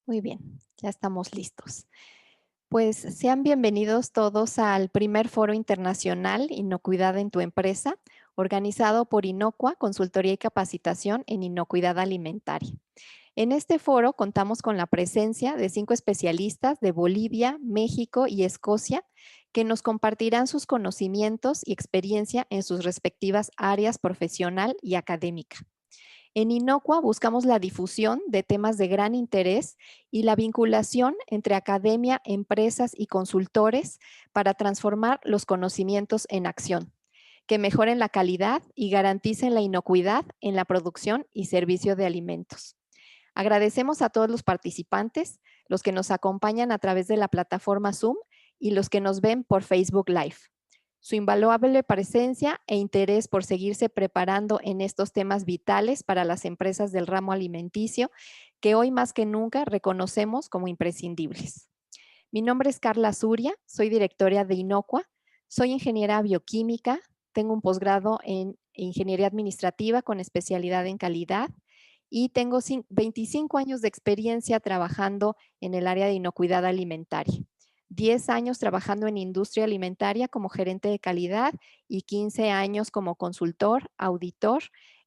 Muy bien, ya estamos listos. Pues sean bienvenidos todos al primer Foro Internacional Inocuidad en tu empresa, organizado por Inocua, Consultoría y Capacitación en Inocuidad Alimentaria. En este foro contamos con la presencia de 5 especialistas de Bolivia, México y Escocia que nos compartirán sus conocimientos y experiencia en sus respectivas áreas profesional y académica. En Inocua buscamos la difusión de temas de gran interés y la vinculación entre academia, empresas y consultores para transformar los conocimientos en acción, que mejoren la calidad y garanticen la inocuidad en la producción y servicio de alimentos. Agradecemos a todos los participantes, los que nos acompañan a través de la plataforma Zoom y los que nos ven por Facebook Live. Su invaluable presencia e interés por seguirse preparando en estos temas vitales para las empresas del ramo alimenticio que hoy más que nunca reconocemos como imprescindibles. Mi nombre es Carla Zuria, soy directora de Inocua, soy ingeniera bioquímica, tengo un posgrado en ingeniería administrativa con especialidad en calidad y tengo 25 años de experiencia trabajando en el área de inocuidad alimentaria. 10 años trabajando en industria alimentaria como gerente de calidad y 15 años como consultor, auditor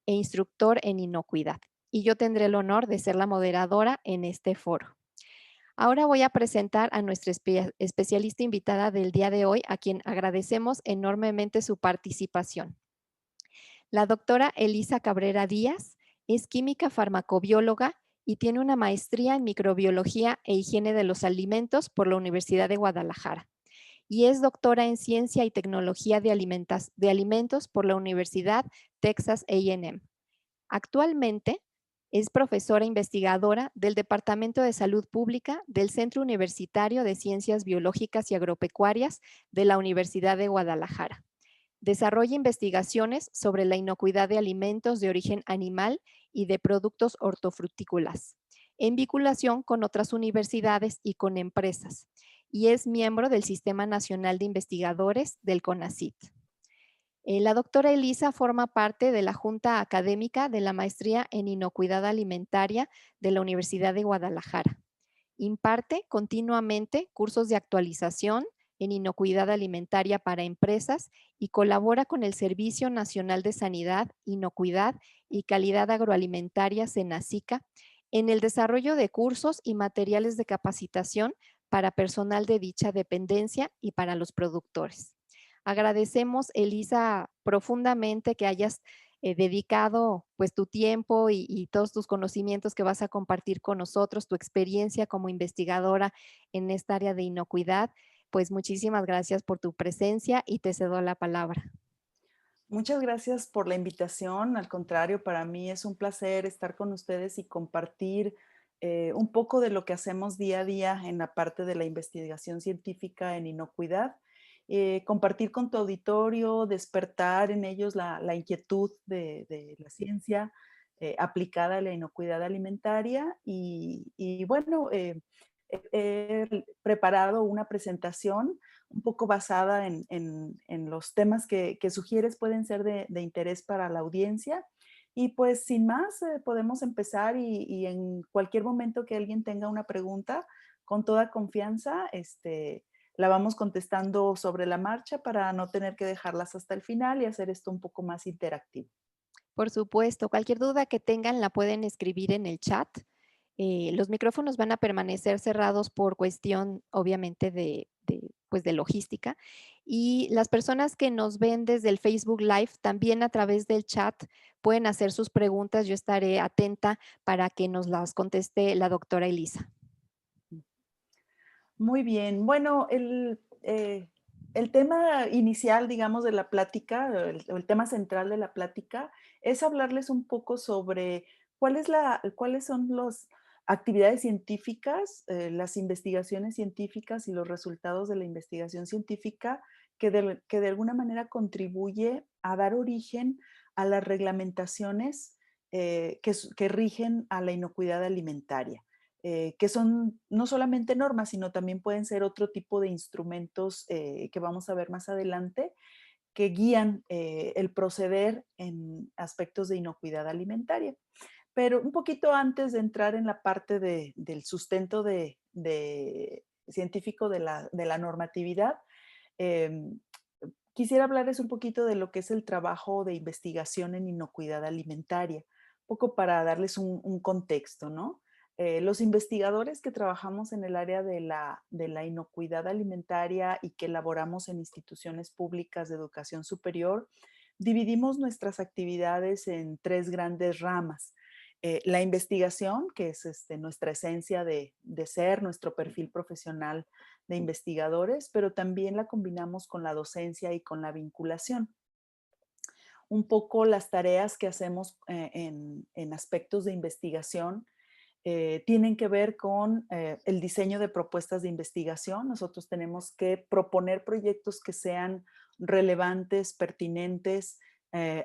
e instructor en inocuidad. Y yo tendré el honor de ser la moderadora en este foro. Ahora voy a presentar a nuestra especialista invitada del día de hoy, a quien agradecemos enormemente su participación. La doctora Elisa Cabrera Díaz es química farmacobióloga y tiene una maestría en microbiología e higiene de los alimentos por la Universidad de Guadalajara. Y es doctora en ciencia y tecnología de alimentos por la Universidad Texas A&M. Actualmente es profesora investigadora del Departamento de Salud Pública del Centro Universitario de Ciencias Biológicas y Agropecuarias de la Universidad de Guadalajara. Desarrolla investigaciones sobre la inocuidad de alimentos de origen animal y de productos hortofrutícolas, en vinculación con otras universidades y con empresas, y es miembro del Sistema Nacional de Investigadores del CONACYT. La doctora Elisa forma parte de la Junta Académica de la Maestría en Inocuidad Alimentaria de la Universidad de Guadalajara. Imparte continuamente cursos de actualización en inocuidad alimentaria para empresas y colabora con el Servicio Nacional de Sanidad, Inocuidad y Calidad Agroalimentaria, SENASICA, en el desarrollo de cursos y materiales de capacitación para personal de dicha dependencia y para los productores. Agradecemos, Elisa, profundamente que hayas dedicado pues tu tiempo y todos tus conocimientos que vas a compartir con nosotros, tu experiencia como investigadora en esta área de inocuidad. Pues muchísimas gracias por tu presencia y te cedo la palabra. Muchas gracias por la invitación. Al contrario, para mí es un placer estar con ustedes y compartir un poco de lo que hacemos día a día en la parte de la investigación científica en inocuidad. Compartir con tu auditorio, despertar en ellos la inquietud de la ciencia aplicada a la inocuidad alimentaria. Y bueno, he preparado una presentación un poco basada en los temas que sugieres pueden ser de interés para la audiencia. Y pues sin más, podemos empezar y en cualquier momento que alguien tenga una pregunta, con toda confianza, la vamos contestando sobre la marcha para no tener que dejarlas hasta el final y hacer esto un poco más interactivo. Por supuesto, cualquier duda que tengan la pueden escribir en el chat. Los micrófonos van a permanecer cerrados por cuestión, obviamente, pues de logística. Y las personas que nos ven desde el Facebook Live, también a través del chat, pueden hacer sus preguntas. Yo estaré atenta para que nos las conteste la doctora Elisa. Muy bien. Bueno, el tema inicial, digamos, de la plática, o el tema central de la plática, es hablarles un poco sobre cuáles son las actividades científicas, las investigaciones científicas y los resultados de la investigación científica que de alguna manera contribuye a dar origen a las reglamentaciones que rigen a la inocuidad alimentaria, que son no solamente normas, sino también pueden ser otro tipo de instrumentos que vamos a ver más adelante, que guían el proceder en aspectos de inocuidad alimentaria. Pero un poquito antes de entrar en la parte del sustento de científico de la normatividad, em, quisiera hablarles un poquito de lo que es el trabajo de investigación en inocuidad alimentaria, un poco para darles un contexto, ¿no? Los investigadores que trabajamos en el área de la inocuidad alimentaria y que elaboramos en instituciones públicas de educación superior, dividimos nuestras actividades en tres grandes ramas. La investigación, que es nuestra esencia de ser, nuestro perfil profesional de investigadores, pero también la combinamos con la docencia y con la vinculación. Un poco las tareas que hacemos en aspectos de investigación tienen que ver con el diseño de propuestas de investigación. Nosotros tenemos que proponer proyectos que sean relevantes, pertinentes,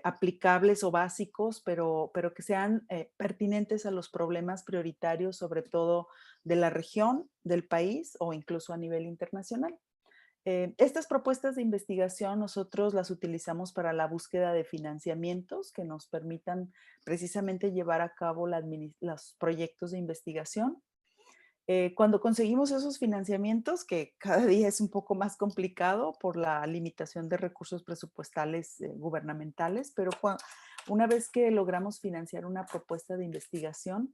aplicables o básicos, pero que sean pertinentes a los problemas prioritarios, sobre todo de la región, del país o incluso a nivel internacional. Estas propuestas de investigación nosotros las utilizamos para la búsqueda de financiamientos que nos permitan precisamente llevar a cabo los proyectos de investigación. Cuando conseguimos esos financiamientos, que cada día es un poco más complicado por la limitación de recursos presupuestales gubernamentales, pero una vez que logramos financiar una propuesta de investigación,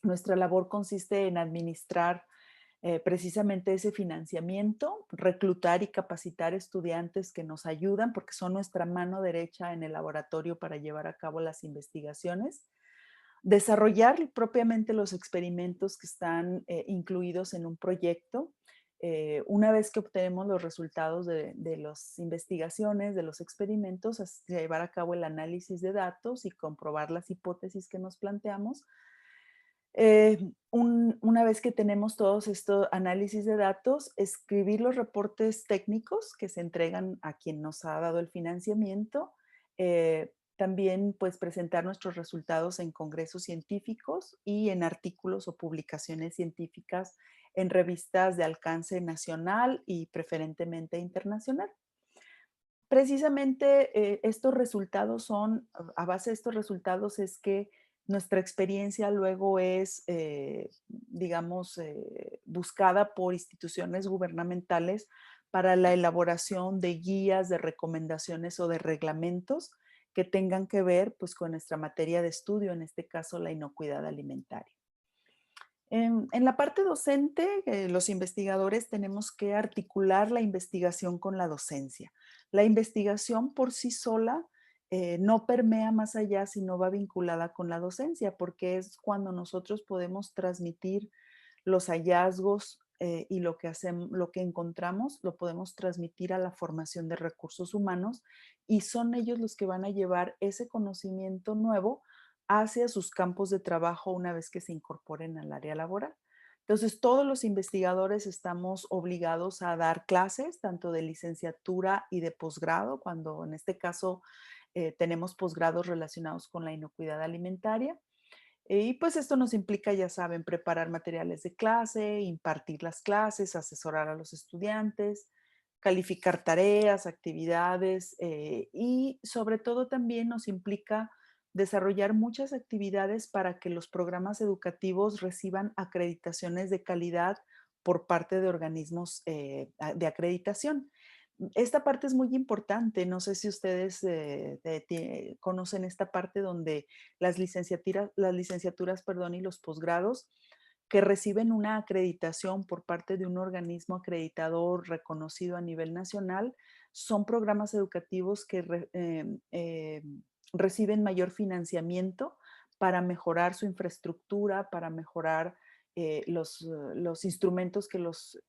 nuestra labor consiste en administrar precisamente ese financiamiento, reclutar y capacitar estudiantes que nos ayudan porque son nuestra mano derecha en el laboratorio para llevar a cabo las investigaciones, desarrollar propiamente los experimentos que están incluidos en un proyecto. Una vez que obtenemos los resultados de las investigaciones, de los experimentos, llevar a cabo el análisis de datos y comprobar las hipótesis que nos planteamos. Una vez que tenemos todos estos análisis de datos, escribir los reportes técnicos que se entregan a quien nos ha dado el financiamiento. También, pues, presentar nuestros resultados en congresos científicos y en artículos o publicaciones científicas en revistas de alcance nacional y preferentemente internacional. Precisamente, estos resultados son a base de estos resultados es que nuestra experiencia luego es, digamos, buscada por instituciones gubernamentales para la elaboración de guías, de recomendaciones o de reglamentos que tengan que ver, pues, con nuestra materia de estudio, en este caso, la inocuidad alimentaria. En la parte docente, los investigadores tenemos que articular la investigación con la docencia. La investigación por sí sola no permea más allá si no va vinculada con la docencia, porque es cuando nosotros podemos transmitir los hallazgos y lo que encontramos, lo podemos transmitir a la formación de recursos humanos y son ellos los que van a llevar ese conocimiento nuevo hacia sus campos de trabajo una vez que se incorporen al área laboral. Entonces, todos los investigadores estamos obligados a dar clases, tanto de licenciatura y de posgrado, cuando en este caso tenemos posgrados relacionados con la inocuidad alimentaria. Y pues esto nos implica, ya saben, preparar materiales de clase, impartir las clases, asesorar a los estudiantes, calificar tareas, actividades y sobre todo también nos implica desarrollar muchas actividades para que los programas educativos reciban acreditaciones de calidad por parte de organismos de acreditación. Esta parte es muy importante. No sé si ustedes conocen esta parte donde las licenciaturas, perdón, y los posgrados que reciben una acreditación por parte de un organismo acreditador reconocido a nivel nacional, son programas educativos que reciben mayor financiamiento para mejorar su infraestructura, para mejorar los instrumentos que los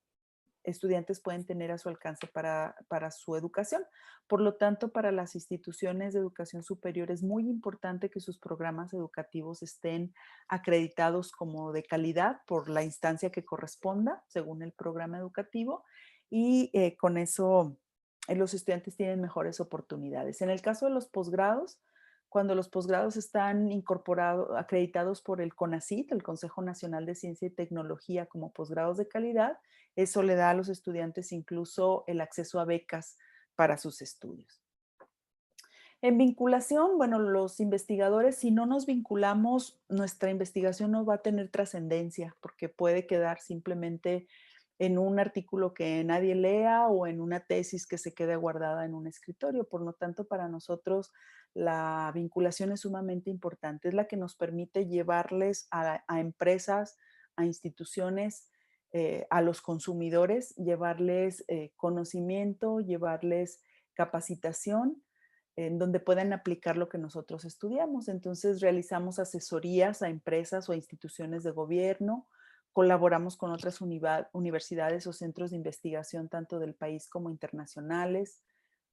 estudiantes pueden tener a su alcance para su educación. Por lo tanto, para las instituciones de educación superior es muy importante que sus programas educativos estén acreditados como de calidad por la instancia que corresponda, según el programa educativo, y con eso los estudiantes tienen mejores oportunidades. En el caso de los posgrados, cuando los posgrados están incorporados, acreditados por el CONACYT, el Consejo Nacional de Ciencia y Tecnología, como posgrados de calidad, eso le da a los estudiantes incluso el acceso a becas para sus estudios. En vinculación, bueno, los investigadores, si no nos vinculamos, nuestra investigación no va a tener trascendencia, porque puede quedar simplemente en un artículo que nadie lea o en una tesis que se quede guardada en un escritorio. Por lo tanto, para nosotros la vinculación es sumamente importante. Es la que nos permite llevarles a empresas, a instituciones, a los consumidores, llevarles conocimiento, llevarles capacitación en donde puedan aplicar lo que nosotros estudiamos. Entonces, realizamos asesorías a empresas o a instituciones de gobierno, colaboramos con otras universidades o centros de investigación, tanto del país como internacionales.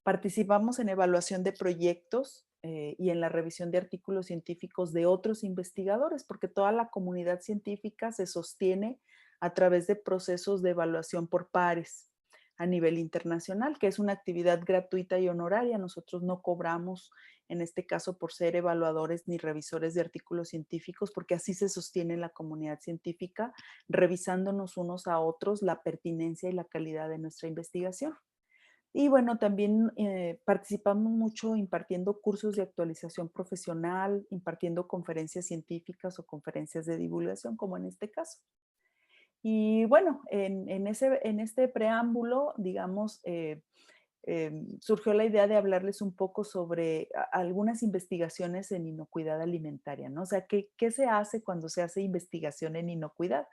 Participamos en evaluación de proyectos y en la revisión de artículos científicos de otros investigadores, porque toda la comunidad científica se sostiene a través de procesos de evaluación por pares a nivel internacional, que es una actividad gratuita y honoraria. Nosotros no cobramos, en este caso, por ser evaluadores ni revisores de artículos científicos, porque así se sostiene la comunidad científica, revisándonos unos a otros la pertinencia y la calidad de nuestra investigación. Y bueno, también participamos mucho impartiendo cursos de actualización profesional, impartiendo conferencias científicas o conferencias de divulgación, como en este caso. Y bueno, en este preámbulo, digamos, surgió la idea de hablarles un poco sobre algunas investigaciones en inocuidad alimentaria, ¿no? O sea, ¿qué se hace cuando se hace investigación en inocuidad?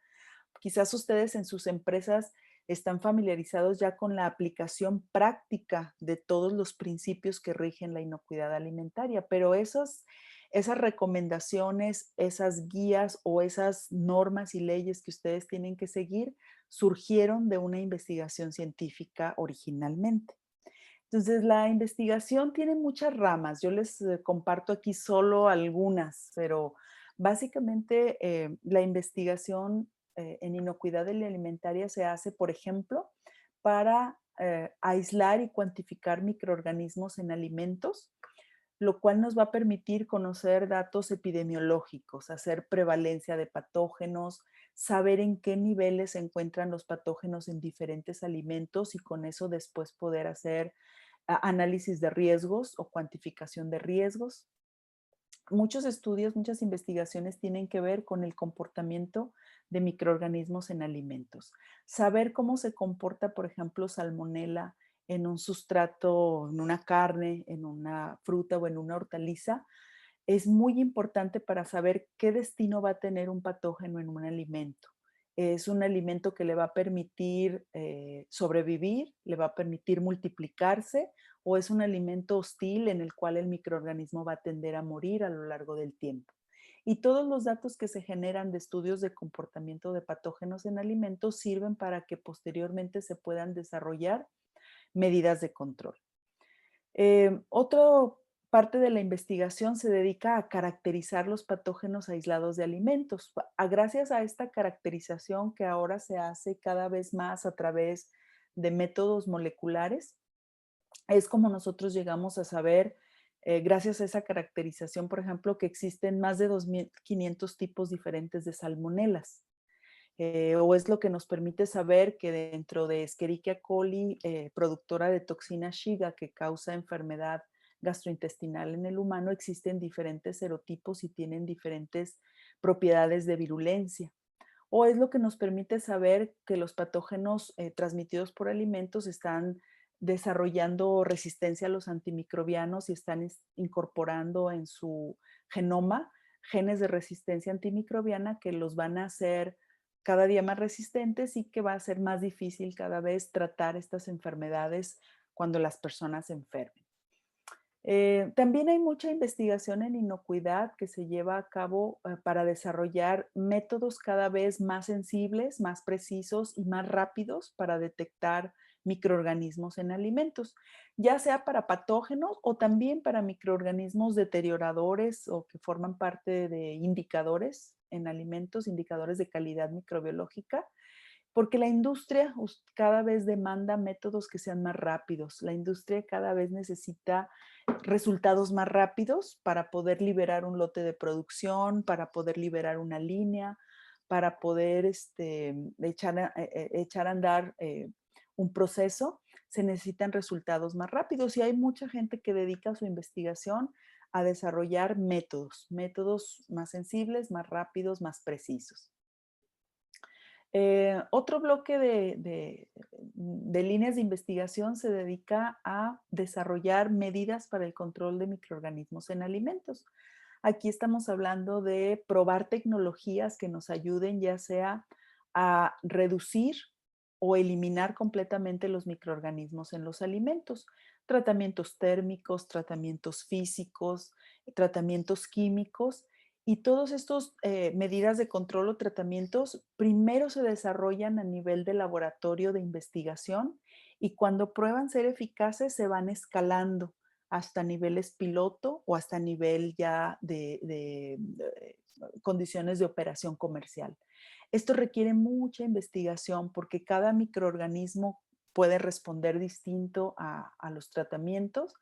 Quizás ustedes en sus empresas están familiarizados ya con la aplicación práctica de todos los principios que rigen la inocuidad alimentaria, pero esas recomendaciones, esas guías o esas normas y leyes que ustedes tienen que seguir surgieron de una investigación científica originalmente. Entonces, la investigación tiene muchas ramas. Yo les comparto aquí solo algunas, pero básicamente la investigación en inocuidad alimentaria se hace, por ejemplo, para aislar y cuantificar microorganismos en alimentos, lo cual nos va a permitir conocer datos epidemiológicos, hacer prevalencia de patógenos, saber en qué niveles se encuentran los patógenos en diferentes alimentos y con eso después poder hacer análisis de riesgos o cuantificación de riesgos. Muchos estudios, muchas investigaciones tienen que ver con el comportamiento de microorganismos en alimentos. Saber cómo se comporta, por ejemplo, salmonela en un sustrato, en una carne, en una fruta o en una hortaliza, es muy importante para saber qué destino va a tener un patógeno en un alimento. Es un alimento que le va a permitir sobrevivir, le va a permitir multiplicarse, o es un alimento hostil en el cual el microorganismo va a tender a morir a lo largo del tiempo. Y todos los datos que se generan de estudios de comportamiento de patógenos en alimentos sirven para que posteriormente se puedan desarrollar medidas de control. Otra parte de la investigación se dedica a caracterizar los patógenos aislados de alimentos. Gracias a esta caracterización que ahora se hace cada vez más a través de métodos moleculares, es como nosotros llegamos a saber, gracias a esa caracterización, por ejemplo, que existen más de 2.500 tipos diferentes de salmonelas. O es lo que nos permite saber que dentro de Escherichia coli, productora de toxina Shiga que causa enfermedad gastrointestinal en el humano, existen diferentes serotipos y tienen diferentes propiedades de virulencia. O es lo que nos permite saber que los patógenos transmitidos por alimentos están desarrollando resistencia a los antimicrobianos y están incorporando en su genoma genes de resistencia antimicrobiana que los van a hacer cada día más resistentes y que va a ser más difícil cada vez tratar estas enfermedades cuando las personas se enfermen. También hay mucha investigación en inocuidad que se lleva a cabo para desarrollar métodos cada vez más sensibles, más precisos y más rápidos para detectar microorganismos en alimentos, ya sea para patógenos o también para microorganismos deterioradores o que forman parte de indicadores en alimentos, indicadores de calidad microbiológica, porque la industria cada vez demanda métodos que sean más rápidos. La industria cada vez necesita resultados más rápidos para poder liberar un lote de producción, para poder liberar una línea, para poder echar a andar un proceso. se necesitan resultados más rápidos y hay mucha gente que dedica su investigación a desarrollar métodos más sensibles, más rápidos, más precisos. Otro bloque de líneas de investigación se dedica a desarrollar medidas para el control de microorganismos en alimentos. Aquí estamos hablando de probar tecnologías que nos ayuden ya sea a reducir o eliminar completamente los microorganismos en los alimentos. Tratamientos térmicos, tratamientos físicos, tratamientos químicos y todos estos medidas de control o tratamientos primero se desarrollan a nivel de laboratorio de investigación y cuando prueban ser eficaces se van escalando hasta niveles piloto o hasta nivel ya de condiciones de operación comercial. Esto requiere mucha investigación porque cada microorganismo puede responder distinto a los tratamientos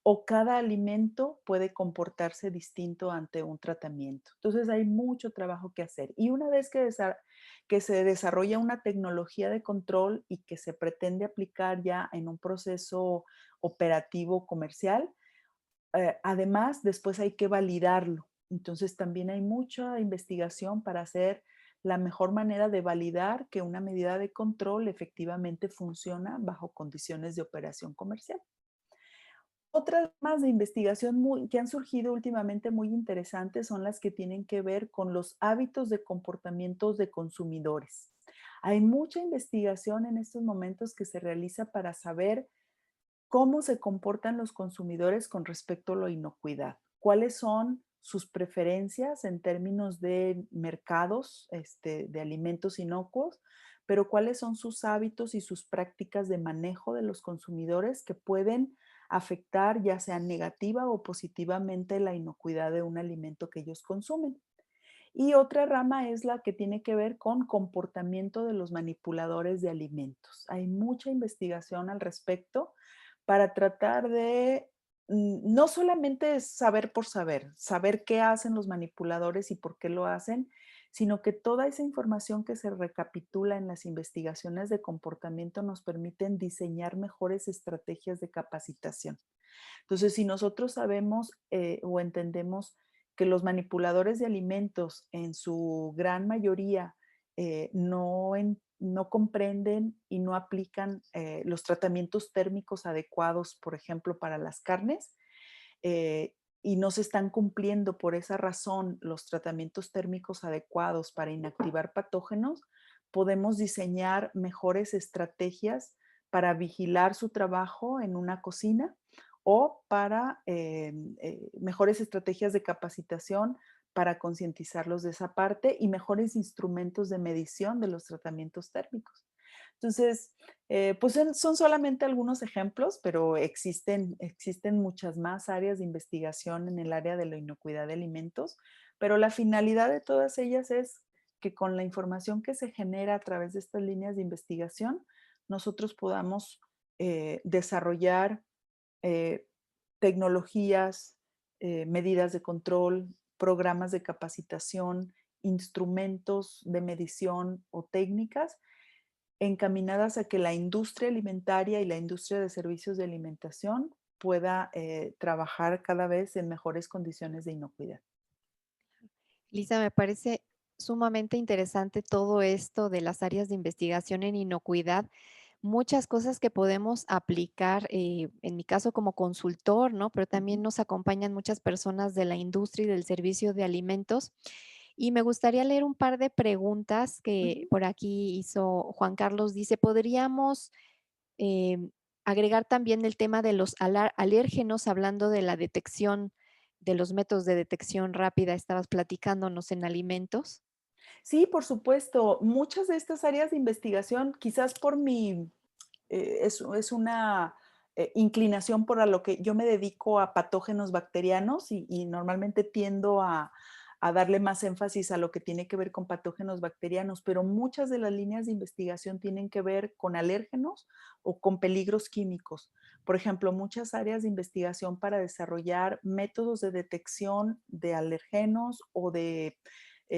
o cada alimento puede comportarse distinto ante un tratamiento. Entonces hay mucho trabajo que hacer. Y una vez que se desarrolla una tecnología de control y que se pretende aplicar ya en un proceso operativo comercial, además después hay que validarlo. Entonces también hay mucha investigación para hacer la mejor manera de validar que una medida de control efectivamente funciona bajo condiciones de operación comercial. Otras ramas de investigación que han surgido últimamente muy interesantes son las que tienen que ver con los hábitos de comportamientos de consumidores. Hay mucha investigación en estos momentos que se realiza para saber cómo se comportan los consumidores con respecto a la inocuidad, cuáles son sus preferencias en términos de mercados de alimentos inocuos, pero cuáles son sus hábitos y sus prácticas de manejo de los consumidores que pueden afectar ya sea negativa o positivamente la inocuidad de un alimento que ellos consumen. Y otra rama es la que tiene que ver con comportamiento de los manipuladores de alimentos. Hay mucha investigación al respecto para tratar de no solamente saber por saber, saber qué hacen los manipuladores y por qué lo hacen, sino que toda esa información que se recapitula en las investigaciones de comportamiento nos permiten diseñar mejores estrategias de capacitación. Entonces, si nosotros sabemos o entendemos que los manipuladores de alimentos en su gran mayoría no comprenden y no aplican los tratamientos térmicos adecuados, por ejemplo, para las carnes, y no se están cumpliendo por esa razón los tratamientos térmicos adecuados para inactivar patógenos, podemos diseñar mejores estrategias para vigilar su trabajo en una cocina o para mejores estrategias de capacitación para concientizarlos de esa parte y mejores instrumentos de medición de los tratamientos térmicos. Entonces, pues son solamente algunos ejemplos, pero existen muchas más áreas de investigación en el área de la inocuidad de alimentos, pero la finalidad de todas ellas es que con la información que se genera a través de estas líneas de investigación, nosotros podamos desarrollar eh, tecnologías, medidas de control, programas de capacitación, instrumentos de medición o técnicas encaminadas a que la industria alimentaria y la industria de servicios de alimentación pueda trabajar cada vez en mejores condiciones de inocuidad. Lisa, me parece sumamente interesante todo esto de las áreas de investigación en inocuidad, muchas cosas que podemos aplicar, en mi caso como consultor, ¿no? Pero también Ujú, nos acompañan muchas personas de la industria y del servicio de alimentos. Y me gustaría leer un par de preguntas que ujú. por aquí hizo Juan Carlos. Dice, ¿podríamos agregar también el tema de los alérgenos, hablando de la detección, de los métodos de detección rápida? Estabas platicándonos en alimentos. Sí, por supuesto. Muchas de estas áreas de investigación, quizás por es una inclinación por a lo que yo me dedico a patógenos bacterianos y normalmente tiendo a darle más énfasis a lo que tiene que ver con patógenos bacterianos, pero muchas de las líneas de investigación tienen que ver con alérgenos o con peligros químicos. Por ejemplo, muchas áreas de investigación para desarrollar métodos de detección de alergenos o de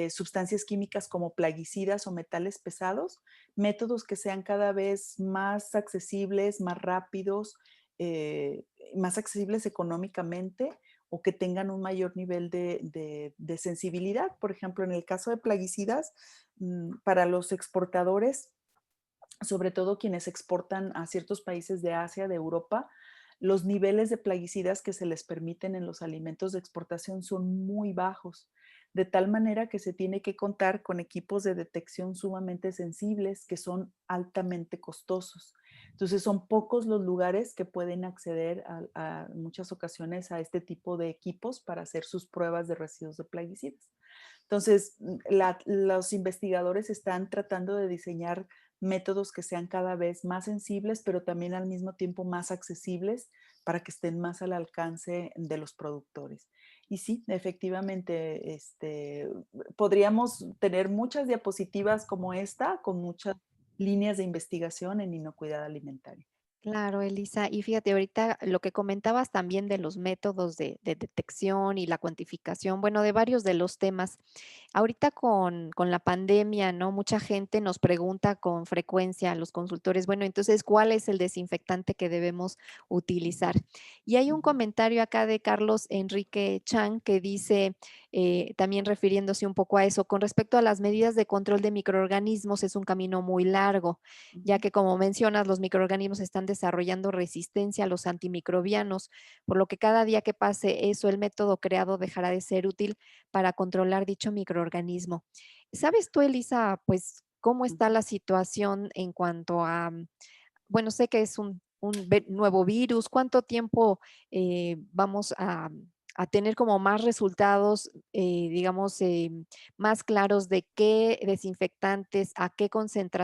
sustancias químicas como plaguicidas o metales pesados, métodos que sean cada vez más accesibles, más rápidos, más accesibles económicamente o que tengan un mayor nivel de sensibilidad. Por ejemplo, en el caso de plaguicidas, para los exportadores, sobre todo quienes exportan a ciertos países de Asia, de Europa, los niveles de plaguicidas que se les permiten en los alimentos de exportación son muy bajos, de tal manera que se tiene que contar con equipos de detección sumamente sensibles que son altamente costosos. Entonces son pocos los lugares que pueden acceder en muchas ocasiones a este tipo de equipos para hacer sus pruebas de residuos de plaguicidas. Entonces, los investigadores están tratando de diseñar métodos que sean cada vez más sensibles, pero también al mismo tiempo más accesibles para que estén más al alcance de los productores. Y sí, efectivamente, podríamos tener muchas diapositivas como esta, con muchas líneas de investigación en inocuidad alimentaria. Claro, Elisa. Y fíjate, ahorita lo que comentabas también de los métodos de detección y la cuantificación, bueno, de varios de los temas. Ahorita con la pandemia, ¿no? Mucha gente nos pregunta con frecuencia a los consultores, bueno, entonces, ¿cuál es el desinfectante que debemos utilizar? Y hay un Ujú, comentario acá de Carlos Enrique Chan que dice, también refiriéndose un poco a eso, con respecto a las medidas de control de microorganismos, es un camino muy largo ya ujú, que como mencionas, los microorganismos están desarrollando resistencia a los antimicrobianos, por lo que cada día que pase eso, el método creado dejará de ser útil para controlar dicho microorganismo. ¿Sabes tú, Elisa, pues cómo está ujú. la situación en cuanto a, bueno, sé que es un nuevo virus, cuánto tiempo vamos a tener como más resultados, digamos, más claros de qué desinfectantes, a qué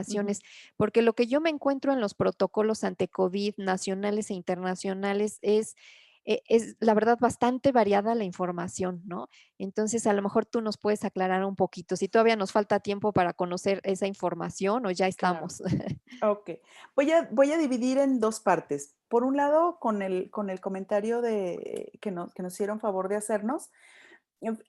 Ujú. concentraciones, porque lo que yo me encuentro en los protocolos ante COVID nacionales e internacionales es la verdad bastante variada la información, ¿no? Entonces, a lo mejor tú nos puedes aclarar un poquito, si todavía nos falta tiempo para conocer esa información o ya Claro. estamos. Ok. Voy a dividir en dos partes. Por un lado, con el comentario que nos hicieron favor de hacernos,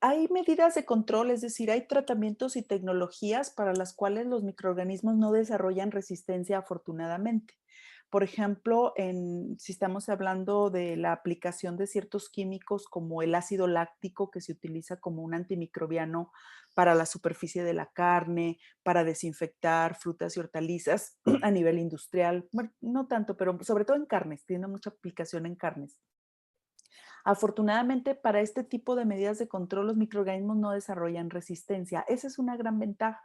hay medidas de control, es decir, hay tratamientos y tecnologías para las cuales los microorganismos no desarrollan resistencia afortunadamente. Por ejemplo, si estamos hablando de la aplicación de ciertos químicos como el ácido láctico que se utiliza como un antimicrobiano para la superficie de la carne, para desinfectar frutas y hortalizas a nivel industrial, bueno, no tanto, pero sobre todo en carnes, tiene mucha aplicación en carnes. Afortunadamente, para este tipo de medidas de control, los microorganismos no desarrollan resistencia. Esa es una gran ventaja.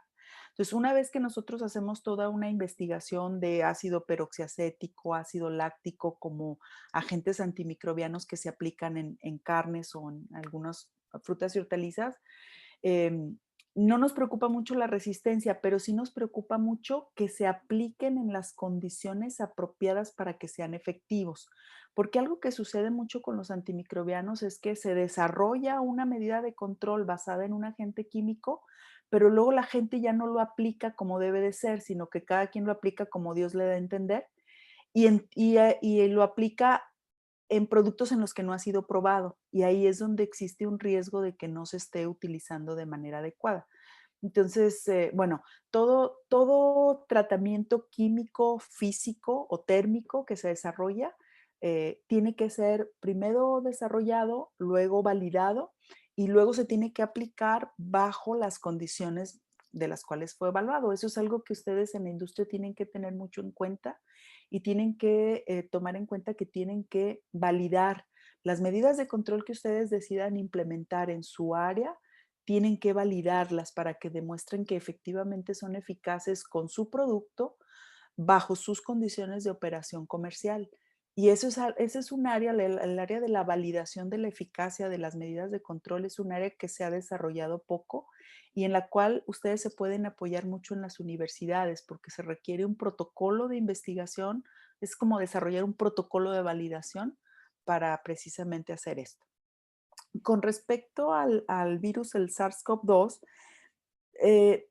Entonces, una vez que nosotros hacemos toda una investigación de ácido peroxiacético, ácido láctico, como agentes antimicrobianos que se aplican en carnes o en algunas frutas y hortalizas, em, no nos preocupa mucho la resistencia, pero sí nos preocupa mucho que se apliquen en las condiciones apropiadas para que sean efectivos. Porque algo que sucede mucho con los antimicrobianos es que se desarrolla una medida de control basada en un agente químico, pero luego la gente ya no lo aplica como debe de ser, sino que cada quien lo aplica como Dios le da a entender y lo aplica en productos en los que no ha sido probado, y ahí es donde existe un riesgo de que no se esté utilizando de manera adecuada. Entonces, bueno, todo tratamiento químico, físico o térmico que se desarrolla, tiene que ser primero desarrollado, luego validado y luego se tiene que aplicar bajo las condiciones de las cuales fue evaluado. Eso es algo que ustedes en la industria tienen que tener mucho en cuenta y tienen que tomar en cuenta que tienen que validar las medidas de control que ustedes decidan implementar en su área, tienen que validarlas para que demuestren que efectivamente son eficaces con su producto bajo sus condiciones de operación comercial. Y ese es un área, el área de la validación de la eficacia de las medidas de control es un área que se ha desarrollado poco y en la cual ustedes se pueden apoyar mucho en las universidades porque se requiere un protocolo de investigación, es como desarrollar un protocolo de validación para precisamente hacer esto. Con respecto al virus, el SARS-CoV-2, eh,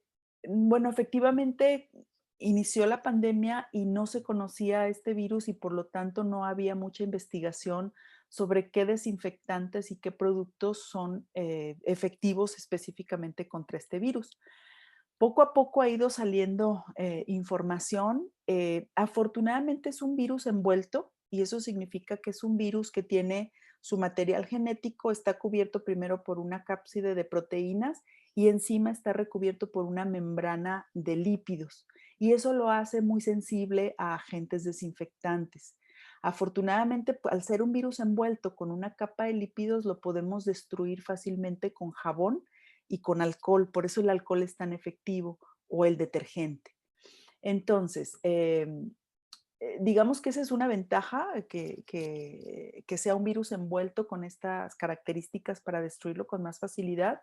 bueno, efectivamente inició la pandemia y no se conocía este virus y por lo tanto no había mucha investigación sobre qué desinfectantes y qué productos son efectivos específicamente contra este virus. Poco a poco ha ido saliendo información. Afortunadamente es un virus envuelto y eso significa que es un virus que tiene su material genético, está cubierto primero por una cápside de proteínas y encima está recubierto por una membrana de lípidos. Y eso lo hace muy sensible a agentes desinfectantes. Afortunadamente, al ser un virus envuelto con una capa de lípidos, lo podemos destruir fácilmente con jabón y con alcohol, por eso el alcohol es tan efectivo o el detergente. Entonces, digamos que esa es una ventaja, que sea un virus envuelto con estas características para destruirlo con más facilidad,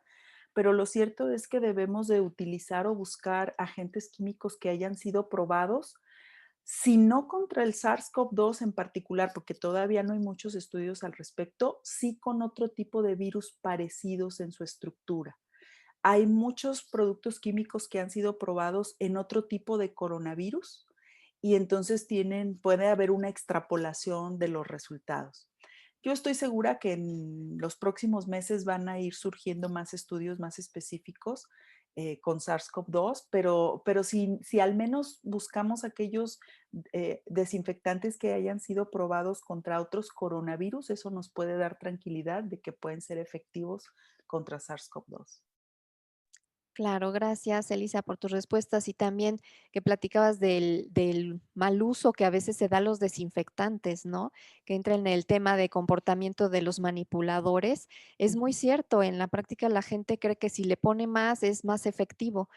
pero lo cierto es que debemos de utilizar o buscar agentes químicos que hayan sido probados, si no contra el SARS-CoV-2 en particular, porque todavía no hay muchos estudios al respecto, sí con otro tipo de virus parecidos en su estructura. Hay muchos productos químicos que han sido probados en otro tipo de coronavirus y entonces puede haber una extrapolación de los resultados. Yo estoy segura que en los próximos meses van a ir surgiendo más estudios más específicos con SARS-CoV-2, pero si al menos buscamos aquellos desinfectantes que hayan sido probados contra otros coronavirus, eso nos puede dar tranquilidad de que pueden ser efectivos contra SARS-CoV-2. Claro, gracias, Elisa, por tus respuestas y también que platicabas del mal uso que a veces se da a los desinfectantes, ¿no? Que entra en el tema de comportamiento de los manipuladores. Es muy Ujú, cierto, en la práctica la gente cree que si le pone más es más efectivo,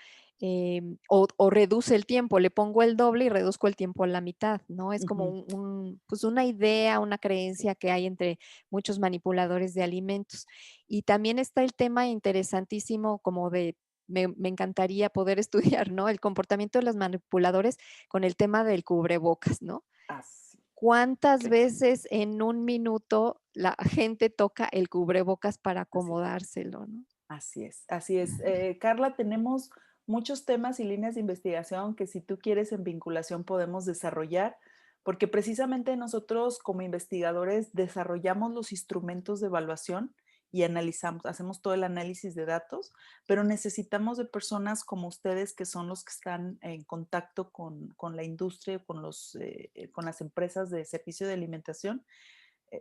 o reduce el tiempo, le pongo el doble y reduzco el tiempo a la mitad, ¿no? Es como ujú. pues una idea, una Sí, creencia que hay entre muchos manipuladores de alimentos. Y también está el tema interesantísimo como de me encantaría poder estudiar, ¿no? El comportamiento de los manipuladores con el tema del cubrebocas, ¿no? así, ¿Cuántas claro, veces en un minuto la gente toca el cubrebocas para así, acomodárselo, no? así es, así es. Carla, tenemos muchos temas y líneas de investigación que si tú quieres en vinculación podemos desarrollar, porque precisamente nosotros como investigadores desarrollamos los instrumentos de evaluación y analizamos, hacemos todo el análisis de datos, pero necesitamos de personas como ustedes que son los que están en contacto con la industria, con las empresas de servicio de alimentación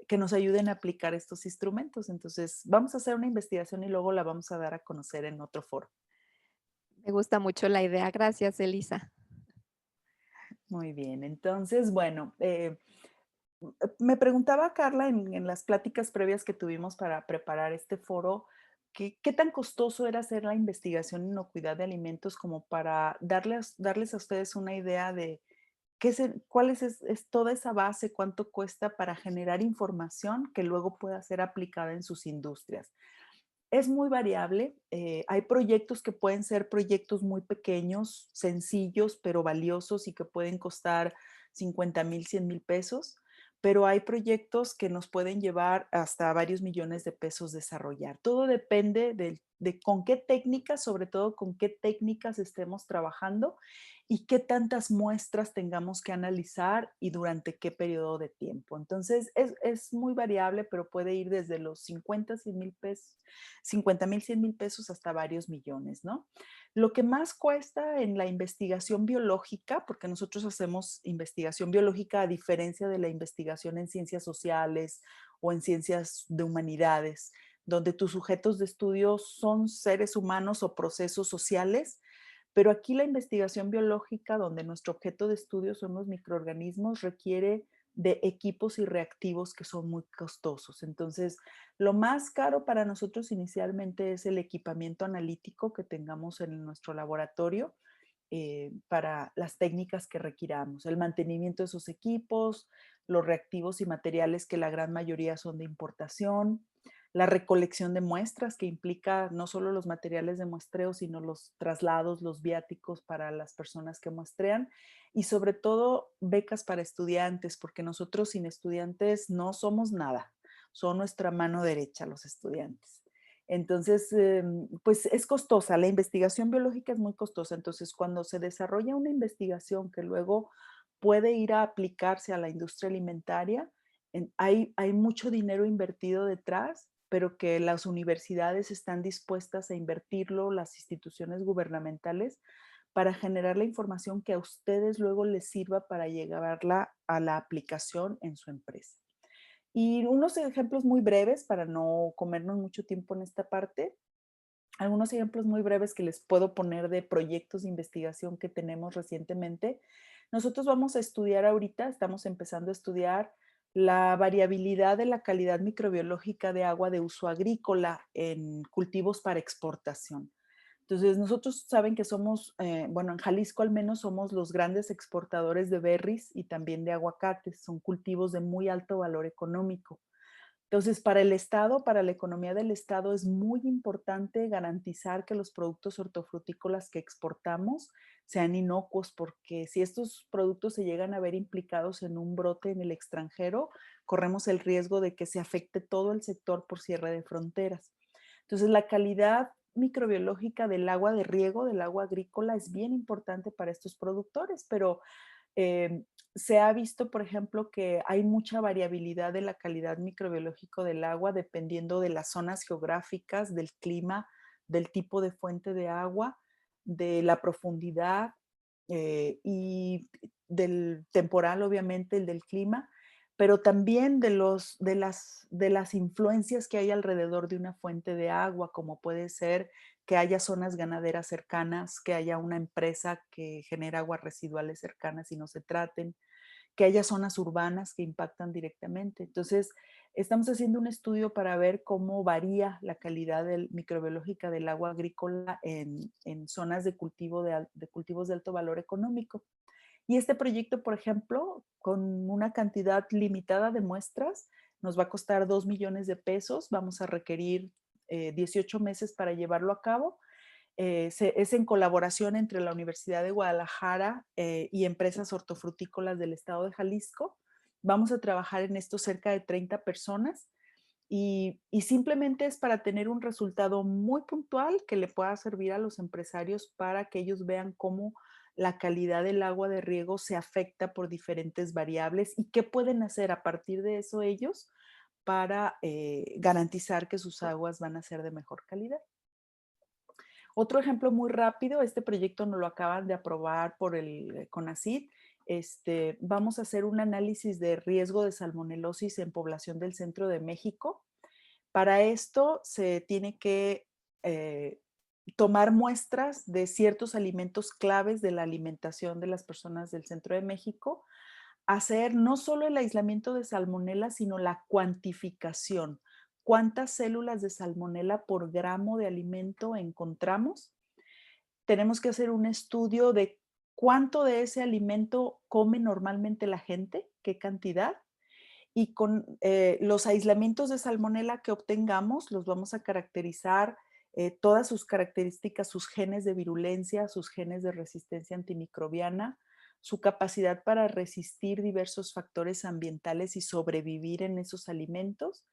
que nos ayuden a aplicar estos instrumentos. Entonces, vamos a hacer una investigación y luego la vamos a dar a conocer en otro foro. Me gusta mucho la idea. Gracias, Elisa. Muy bien, entonces, bueno, me preguntaba Carla en las pláticas previas que tuvimos para preparar este foro, ¿qué tan costoso era hacer la investigación en inocuidad de alimentos como para darles a ustedes una idea de cuál es toda esa base, cuánto cuesta para generar información que luego pueda ser aplicada en sus industrias? Es muy variable. Hay proyectos que pueden ser proyectos muy pequeños, sencillos, pero valiosos y que pueden costar 50,000, 100,000 pesos, pero hay proyectos que nos pueden llevar hasta varios millones de pesos desarrollar. Todo depende de con qué técnicas, sobre todo con qué técnicas estemos trabajando y qué tantas muestras tengamos que analizar y durante qué periodo de tiempo. Entonces, es muy variable, pero puede ir desde los 50, 100,000 pesos 50,000, 100,000 pesos hasta varios millones, ¿no? Lo que más cuesta en la investigación biológica, porque nosotros hacemos investigación biológica a diferencia de la investigación en ciencias sociales o en ciencias de humanidades, donde tus sujetos de estudio son seres humanos o procesos sociales, pero aquí la investigación biológica, donde nuestro objeto de estudio son los microorganismos, requiere de equipos y reactivos que son muy costosos. Entonces, lo más caro para nosotros inicialmente es el equipamiento analítico que tengamos en nuestro laboratorio para las técnicas que requiramos, el mantenimiento de esos equipos, los reactivos y materiales que la gran mayoría son de importación, la recolección de muestras que implica no solo los materiales de muestreo, sino los traslados, los viáticos para las personas que muestrean y sobre todo becas para estudiantes, porque nosotros sin estudiantes no somos nada, son nuestra mano derecha los estudiantes. Entonces, pues es costosa, la investigación biológica es muy costosa. Entonces, cuando se desarrolla una investigación que luego puede ir a aplicarse a la industria alimentaria, hay mucho dinero invertido detrás, pero que las universidades están dispuestas a invertirlo, las instituciones gubernamentales, para generar la información que a ustedes luego les sirva para llevarla a la aplicación en su empresa. Y unos ejemplos muy breves para no comernos mucho tiempo en esta parte. Algunos ejemplos muy breves que les puedo poner de proyectos de investigación que tenemos recientemente. Nosotros vamos a estudiar ahorita, estamos empezando a estudiar la variabilidad de la calidad microbiológica de agua de uso agrícola en cultivos para exportación. Entonces, nosotros saben que somos, bueno, en Jalisco al menos somos los grandes exportadores de berries y también de aguacates. Son cultivos de muy alto valor económico. Entonces, para el Estado, para la economía del Estado, es muy importante garantizar que los productos hortofrutícolas que exportamos sean inocuos, porque si estos productos se llegan a ver implicados en un brote en el extranjero, corremos el riesgo de que se afecte todo el sector por cierre de fronteras. Entonces, la calidad microbiológica del agua de riego, del agua agrícola, es bien importante para estos productores, pero eh, se ha visto, por ejemplo, que hay mucha variabilidad de la calidad microbiológico del agua dependiendo de las zonas geográficas, del clima, del tipo de fuente de agua, de la profundidad y del temporal, obviamente, el del clima, pero también de las influencias que hay alrededor de una fuente de agua, como puede ser que haya zonas ganaderas cercanas, que haya una empresa que genera aguas residuales cercanas y no se traten, que haya zonas urbanas que impactan directamente. Entonces, estamos haciendo un estudio para ver cómo varía la calidad microbiológica del agua agrícola en zonas de cultivos de alto valor económico. Y este proyecto, por ejemplo, con una cantidad limitada de muestras, nos va a costar 2 millones de pesos. Vamos a requerir 18 meses para llevarlo a cabo. Es en colaboración entre la Universidad de Guadalajara y empresas hortofrutícolas del estado de Jalisco. Vamos a trabajar en esto cerca de 30 personas y simplemente es para tener un resultado muy puntual que le pueda servir a los empresarios para que ellos vean cómo la calidad del agua de riego se afecta por diferentes variables y qué pueden hacer a partir de eso ellos para garantizar que sus aguas van a ser de mejor calidad. Otro ejemplo muy rápido, este proyecto nos lo acaban de aprobar por el CONACYT. Vamos a hacer un análisis de riesgo de salmonelosis en población del centro de México. Para esto se tiene que tomar muestras de ciertos alimentos claves de la alimentación de las personas del centro de México, hacer no solo el aislamiento de salmonela, sino la cuantificación. ¿Cuántas células de salmonela por gramo de alimento encontramos? Tenemos que hacer un estudio de cuánto de ese alimento come normalmente la gente, qué cantidad, y con los aislamientos de salmonela que obtengamos, los vamos a caracterizar, todas sus características, sus genes de virulencia, sus genes de resistencia antimicrobiana, su capacidad para resistir diversos factores ambientales y sobrevivir en esos alimentos.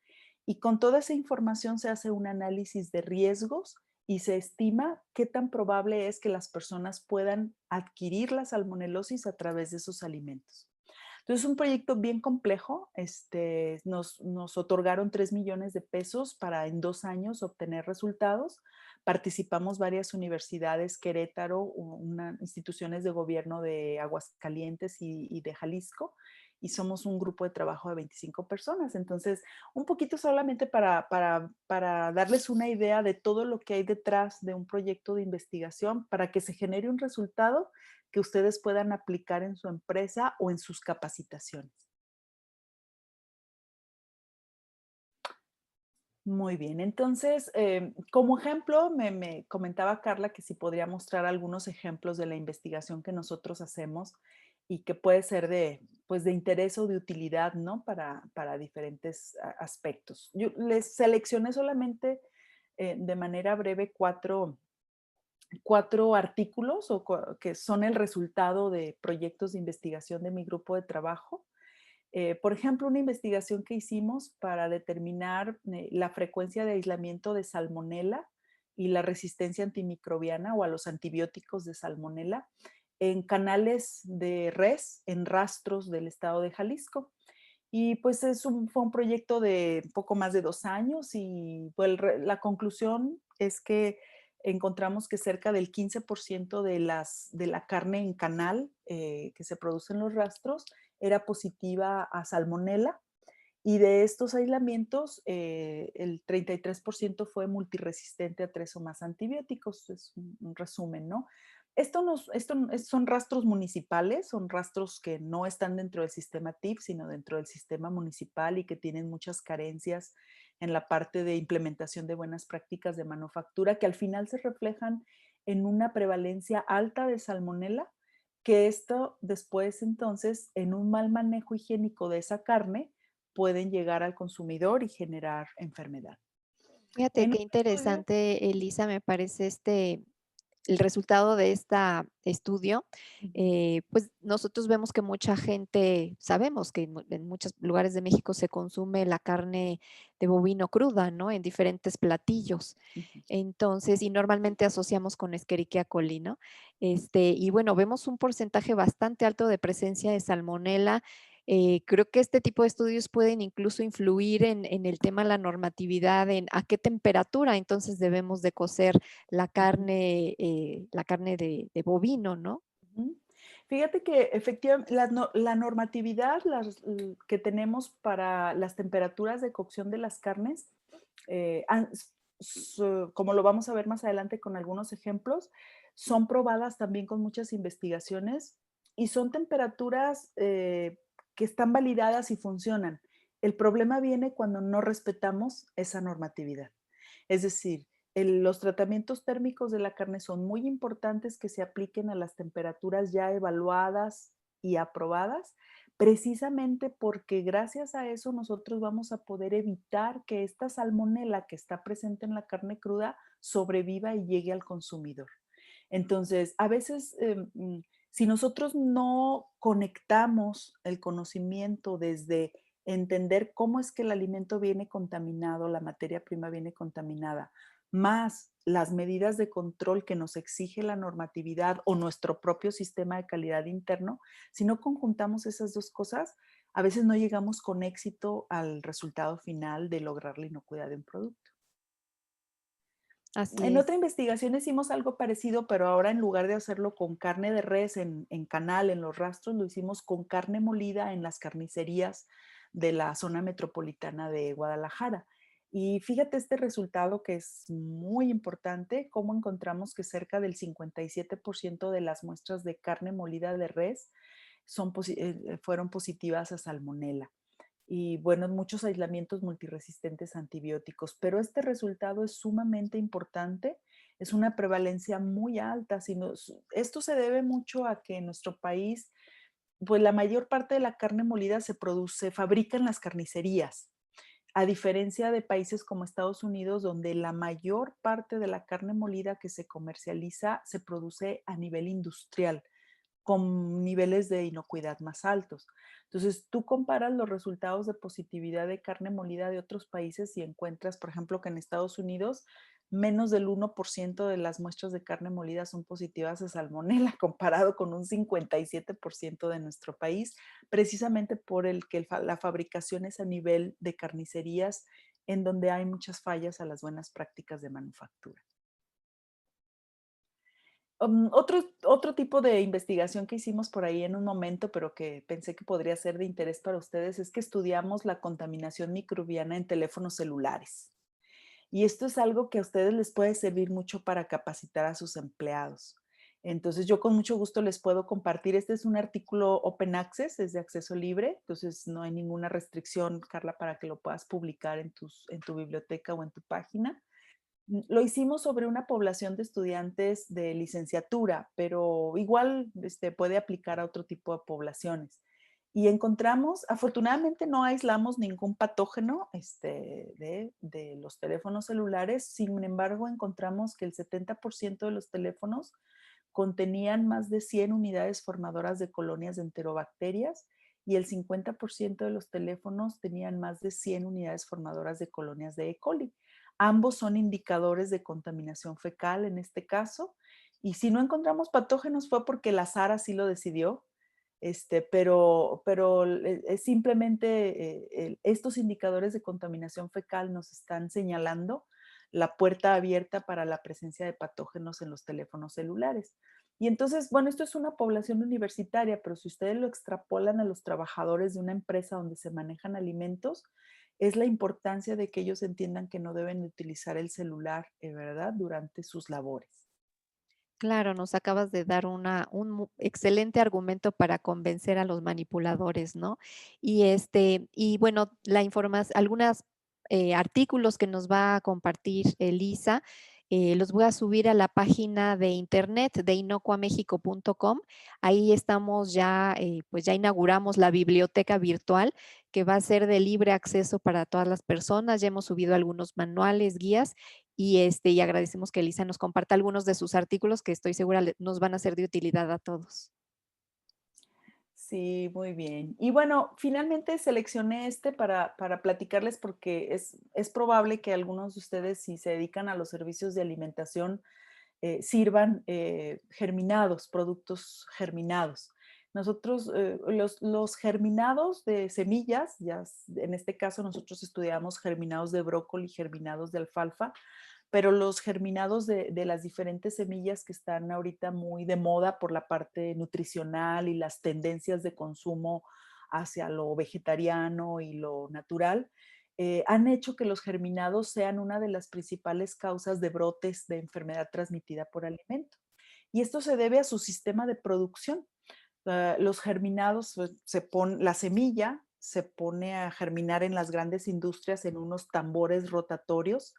Y con toda esa información se hace un análisis de riesgos y se estima qué tan probable es que las personas puedan adquirir la salmonelosis a través de esos alimentos. Entonces, es un proyecto bien complejo. Nos otorgaron 3 millones de pesos para en 2 años obtener resultados. Participamos varias universidades, Querétaro, instituciones de gobierno de Aguascalientes y de Jalisco, y somos un grupo de trabajo de 25 personas. Entonces, un poquito solamente para darles una idea de todo lo que hay detrás de un proyecto de investigación para que se genere un resultado que ustedes puedan aplicar en su empresa o en sus capacitaciones. Muy bien, entonces, como ejemplo, me comentaba Carla que si podría mostrar algunos ejemplos de la investigación que nosotros hacemos y que puede ser pues de interés o de utilidad, ¿no? Para diferentes aspectos. Yo les seleccioné solamente de manera breve cuatro artículos que son el resultado de proyectos de investigación de mi grupo de trabajo. Por ejemplo, una investigación que hicimos para determinar la frecuencia de aislamiento de salmonela y la resistencia antimicrobiana o a los antibióticos de salmonela en canales de res, en rastros del estado de Jalisco. Y pues fue un proyecto de poco más de 2 años y pues la conclusión es que encontramos que cerca del 15% de la carne en canal que se produce en los rastros era positiva a salmonela y de estos aislamientos el 33% fue multiresistente a 3 o más antibióticos. Es un resumen, ¿no? Son rastros municipales, son rastros que no están dentro del sistema TIF, sino dentro del sistema municipal y que tienen muchas carencias en la parte de implementación de buenas prácticas de manufactura, que al final se reflejan en una prevalencia alta de salmonela, que esto después entonces en un mal manejo higiénico de esa carne pueden llegar al consumidor y generar enfermedad. Fíjate En qué un estudio interesante, Elisa, me parece el resultado de este estudio. ujú, Pues nosotros vemos que mucha gente, sabemos que en muchos lugares de México se consume la carne de bovino cruda, ¿no? En diferentes platillos. ujú, Entonces, y normalmente asociamos con Escherichia coli, ¿no? Y bueno, vemos un porcentaje bastante alto de presencia de salmonela. Creo que este tipo de estudios pueden incluso influir en el tema de la normatividad, en a qué temperatura entonces debemos de cocer ujú, la carne de bovino, ¿no? ujú. Fíjate que efectivamente la normatividad que tenemos para las temperaturas de cocción de las carnes, como lo vamos a ver más adelante con algunos ejemplos, son probadas también con muchas investigaciones y son temperaturas que están validadas y funcionan. El problema viene cuando no respetamos esa normatividad. Es decir, los tratamientos térmicos de la carne son muy importantes que se apliquen a las temperaturas ya evaluadas y aprobadas, precisamente porque gracias a eso nosotros vamos a poder evitar que esta salmonela que está presente en la carne cruda sobreviva y llegue al consumidor. Entonces, a veces, si nosotros no conectamos el conocimiento desde entender cómo es que el alimento viene contaminado, la materia prima viene contaminada, más las medidas de control que nos exige la normatividad o nuestro propio sistema de calidad interno, si no conjuntamos esas dos cosas, a veces no llegamos con éxito al resultado final de lograr la inocuidad de un producto. Así En es. otra investigación hicimos algo parecido, pero ahora en lugar de hacerlo con carne de res en canal, en los rastros, lo hicimos con carne molida en las carnicerías de la zona metropolitana de Guadalajara. Y fíjate este resultado que es muy importante, cómo encontramos que cerca del 57% de las muestras de carne molida de res fueron positivas a salmonela y bueno, muchos aislamientos multiresistentes a antibióticos, pero este resultado es sumamente importante, es una prevalencia muy alta. Esto se debe mucho a que en nuestro país, pues la mayor parte de la carne molida se fabrica en las carnicerías, a diferencia de países como Estados Unidos, donde la mayor parte de la carne molida que se comercializa se produce a nivel industrial con niveles de inocuidad más altos. Entonces, tú comparas los resultados de positividad de carne molida de otros países y encuentras, por ejemplo, que en Estados Unidos menos del 1% de las muestras de carne molida son positivas a salmonela, comparado con un 57% de nuestro país, precisamente por el que la fabricación es a nivel de carnicerías en donde hay muchas fallas a las buenas prácticas de manufactura. Otro tipo de investigación que hicimos por ahí en un momento, pero que pensé que podría ser de interés para ustedes, es que estudiamos la contaminación microbiana en teléfonos celulares. Y esto es algo que a ustedes les puede servir mucho para capacitar a sus empleados. Entonces, yo con mucho gusto les puedo compartir. Este es un artículo Open Access, es de acceso libre, entonces no hay ninguna restricción, Carla, para que lo puedas publicar en tu biblioteca o en tu página. Lo hicimos sobre una población de estudiantes de licenciatura, pero igual puede aplicar a otro tipo de poblaciones. Y encontramos, afortunadamente no aislamos ningún patógeno de los teléfonos celulares, sin embargo encontramos que el 70% de los teléfonos contenían más de 100 unidades formadoras de colonias de enterobacterias y el 50% de los teléfonos tenían más de 100 unidades formadoras de colonias de E. coli. Ambos son indicadores de contaminación fecal en este caso. Y si no encontramos patógenos fue porque la SAR así lo decidió. pero es simplemente estos indicadores de contaminación fecal nos están señalando la puerta abierta para la presencia de patógenos en los teléfonos celulares. Y entonces, bueno, esto es una población universitaria, pero si ustedes lo extrapolan a los trabajadores de una empresa donde se manejan alimentos, es la importancia de que ellos entiendan que no deben utilizar el celular, ¿verdad?, durante sus labores. Claro, nos acabas de dar excelente argumento para convencer a los manipuladores, ¿no? Y bueno, algunos artículos que nos va a compartir Elisa, los voy a subir a la página de internet de inocuamexico.com. Ahí estamos ya, pues ya inauguramos la biblioteca virtual que va a ser de libre acceso para todas las personas. Ya hemos subido algunos manuales, guías y agradecemos que Elisa nos comparta algunos de sus artículos que estoy segura nos van a ser de utilidad a todos. Sí, muy bien. Y bueno, finalmente seleccioné este para platicarles porque es probable que algunos de ustedes, si se dedican a los servicios de alimentación, sirvan germinados, productos germinados. Nosotros, los germinados de semillas, en este caso nosotros estudiamos germinados de brócoli, germinados de alfalfa, pero los germinados de las diferentes semillas que están ahorita muy de moda por la parte nutricional y las tendencias de consumo hacia lo vegetariano y lo natural, han hecho que los germinados sean una de las principales causas de brotes de enfermedad transmitida por alimento. Y esto se debe a su sistema de producción. Los germinados, pues, la semilla se pone a germinar en las grandes industrias en unos tambores rotatorios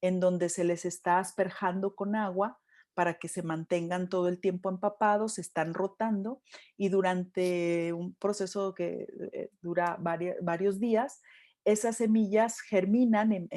en donde se les está asperjando con agua para que se mantengan todo el tiempo empapados, se están rotando y durante un proceso que dura varios días, esas semillas germinan,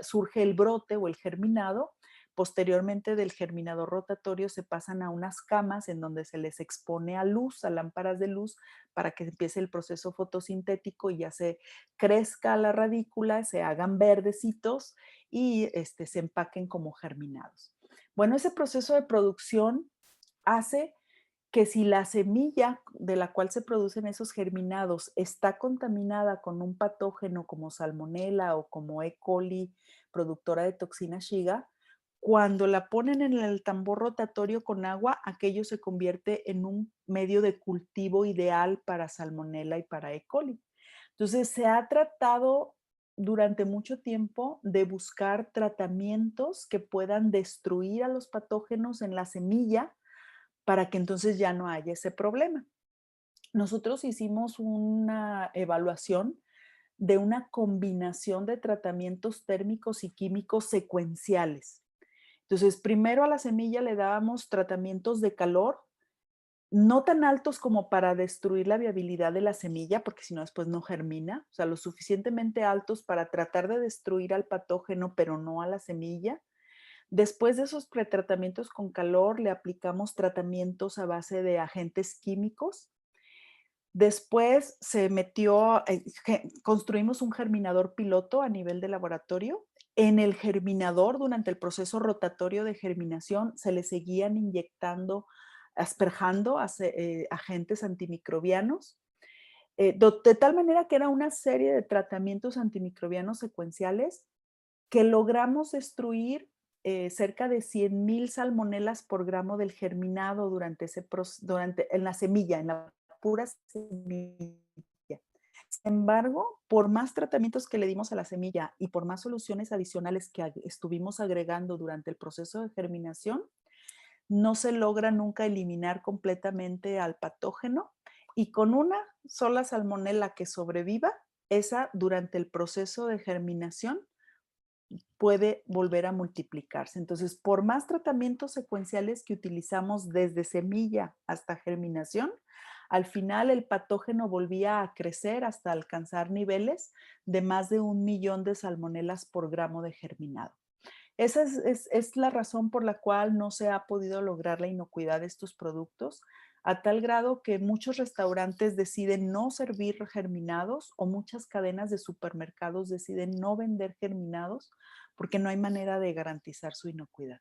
surge el brote o el germinado. Posteriormente del germinador rotatorio se pasan a unas camas en donde se les expone a luz, a lámparas de luz, para que empiece el proceso fotosintético y ya se crezca la radícula, se hagan verdecitos y se empaquen como germinados. Bueno, ese proceso de producción hace que si la semilla de la cual se producen esos germinados está contaminada con un patógeno como salmonela o como E. coli, productora de toxina Shiga, cuando la ponen en el tambor rotatorio con agua, aquello se convierte en un medio de cultivo ideal para salmonela y para E. coli. Entonces, se ha tratado durante mucho tiempo de buscar tratamientos que puedan destruir a los patógenos en la semilla para que entonces ya no haya ese problema. Nosotros hicimos una evaluación de una combinación de tratamientos térmicos y químicos secuenciales. Entonces, primero a la semilla le dábamos tratamientos de calor, no tan altos como para destruir la viabilidad de la semilla, porque si no después no germina, o sea, lo suficientemente altos para tratar de destruir al patógeno, pero no a la semilla. Después de esos pretratamientos con calor, le aplicamos tratamientos a base de agentes químicos. Después se metió, construimos un germinador piloto a nivel de laboratorio. En el germinador, durante el proceso rotatorio de germinación, se le seguían inyectando, asperjando agentes antimicrobianos, de tal manera que era una serie de tratamientos antimicrobianos secuenciales que logramos destruir cerca de 100,000 salmonelas por gramo del germinado en la semilla, en la pura semilla. Sin embargo, por más tratamientos que le dimos a la semilla y por más soluciones adicionales que estuvimos agregando durante el proceso de germinación, no se logra nunca eliminar completamente al patógeno y con una sola salmonela que sobreviva, esa durante el proceso de germinación puede volver a multiplicarse. Entonces, por más tratamientos secuenciales que utilizamos desde semilla hasta germinación, al final el patógeno volvía a crecer hasta alcanzar niveles de más de 1,000,000 de salmonelas por gramo de germinado. Esa es la razón por la cual no se ha podido lograr la inocuidad de estos productos, a tal grado que muchos restaurantes deciden no servir germinados o muchas cadenas de supermercados deciden no vender germinados porque no hay manera de garantizar su inocuidad.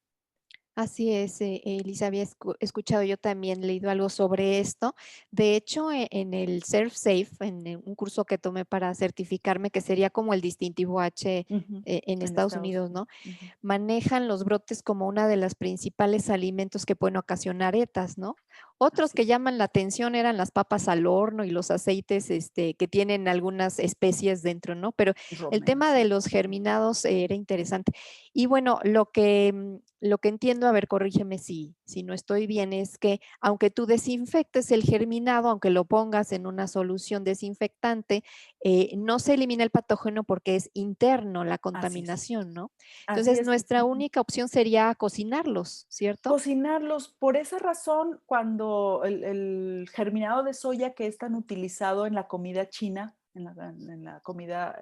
Así es, Elisa, había escuchado yo también, leído algo sobre esto. De hecho, en el ServSafe, un curso que tomé para certificarme, que sería como el distintivo H Ujú. en En Estados Estados Unidos, ¿no? Unidos. Ujú. Manejan los brotes como una de las principales alimentos que pueden ocasionar ETAs, ¿no? Otros Así que es. llaman la atención eran las papas al horno y los aceites que tienen algunas especies dentro, ¿no? Pero el Romero, tema de sí. los germinados era interesante. Y bueno, lo que entiendo, a ver, corrígeme si no estoy bien, es que aunque tú desinfectes el germinado, aunque lo pongas en una solución desinfectante, no se elimina el patógeno porque es interno la Así es. contaminación, ¿no? Así Entonces, es. nuestra Ujú. única opción sería cocinarlos, ¿cierto? Cocinarlos. Por esa razón, cuando el germinado de soya que es tan utilizado en la comida china, en la comida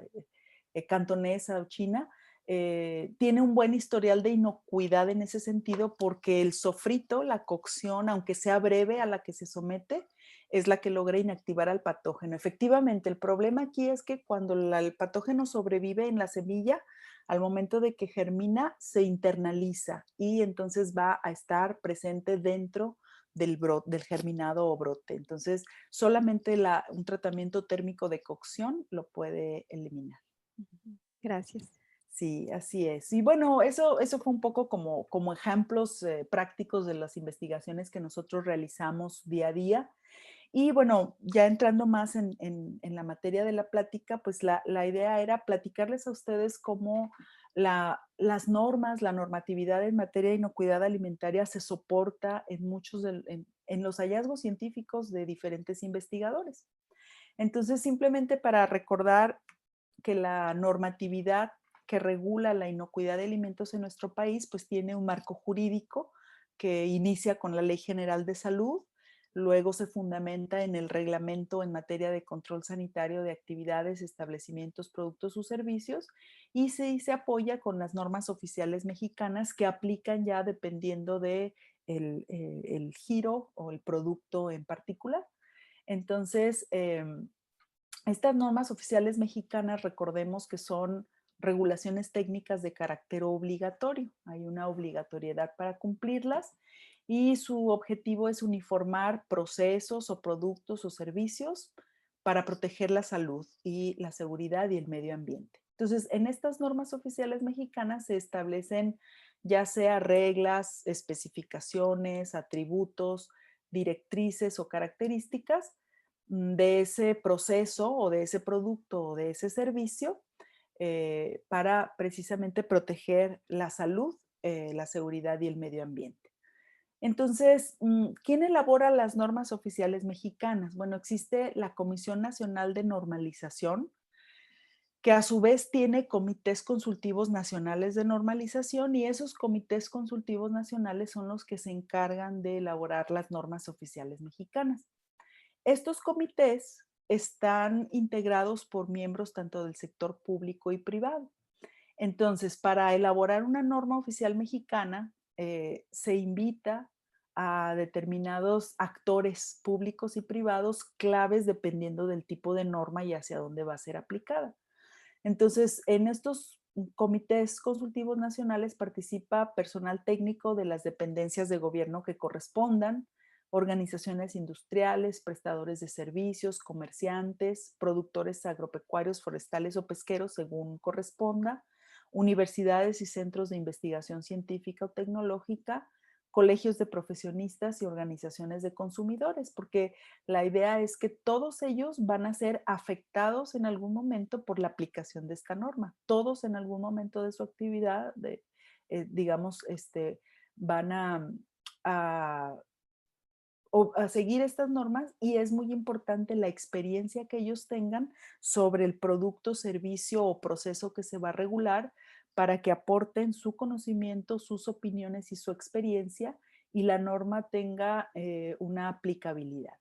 cantonesa o china, tiene un buen historial de inocuidad en ese sentido porque el sofrito, la cocción, aunque sea breve a la que se somete, es la que logra inactivar al patógeno. Efectivamente, el problema aquí es que cuando el patógeno sobrevive en la semilla, al momento de que germina, se internaliza y entonces va a estar presente dentro del germinado o brote. Entonces, solamente un tratamiento térmico de cocción lo puede eliminar. Ujú. Gracias. Sí, así es. Y bueno, eso fue un poco como ejemplos prácticos de las investigaciones que nosotros realizamos día a día. Y bueno, ya entrando más en la materia de la plática, pues la idea era platicarles a ustedes cómo las normas, la normatividad en materia de inocuidad alimentaria se soporta en en los hallazgos científicos de diferentes investigadores. Entonces, simplemente para recordar que la normatividad que regula la inocuidad de alimentos en nuestro país, pues tiene un marco jurídico que inicia con la Ley General de Salud, luego se fundamenta en el reglamento en materia de control sanitario de actividades, establecimientos, productos o servicios y se apoya con las normas oficiales mexicanas que aplican ya dependiendo de el giro o el producto en particular. Entonces, estas normas oficiales mexicanas, recordemos que son regulaciones técnicas de carácter obligatorio. Hay una obligatoriedad para cumplirlas y su objetivo es uniformar procesos o productos o servicios para proteger la salud y la seguridad y el medio ambiente. Entonces, en estas normas oficiales mexicanas se establecen ya sea reglas, especificaciones, atributos, directrices o características de ese proceso o de ese producto o de ese servicio para precisamente proteger la salud, la seguridad y el medio ambiente. Entonces, ¿quién elabora las normas oficiales mexicanas? Bueno, existe la Comisión Nacional de Normalización, que a su vez tiene comités consultivos nacionales de normalización y esos comités consultivos nacionales son los que se encargan de elaborar las normas oficiales mexicanas. Estos comités están integrados por miembros tanto del sector público y privado. Entonces, para elaborar una norma oficial mexicana, se invita a determinados actores públicos y privados claves dependiendo del tipo de norma y hacia dónde va a ser aplicada. Entonces, en estos comités consultivos nacionales participa personal técnico de las dependencias de gobierno que correspondan, organizaciones industriales, prestadores de servicios, comerciantes, productores agropecuarios, forestales o pesqueros, según corresponda, universidades y centros de investigación científica o tecnológica, colegios de profesionistas y organizaciones de consumidores, porque la idea es que todos ellos van a ser afectados en algún momento por la aplicación de esta norma. Todos en algún momento de su actividad, digamos, van a, a seguir estas normas y es muy importante la experiencia que ellos tengan sobre el producto, servicio o proceso que se va a regular para que aporten su conocimiento, sus opiniones y su experiencia y la norma tenga una aplicabilidad.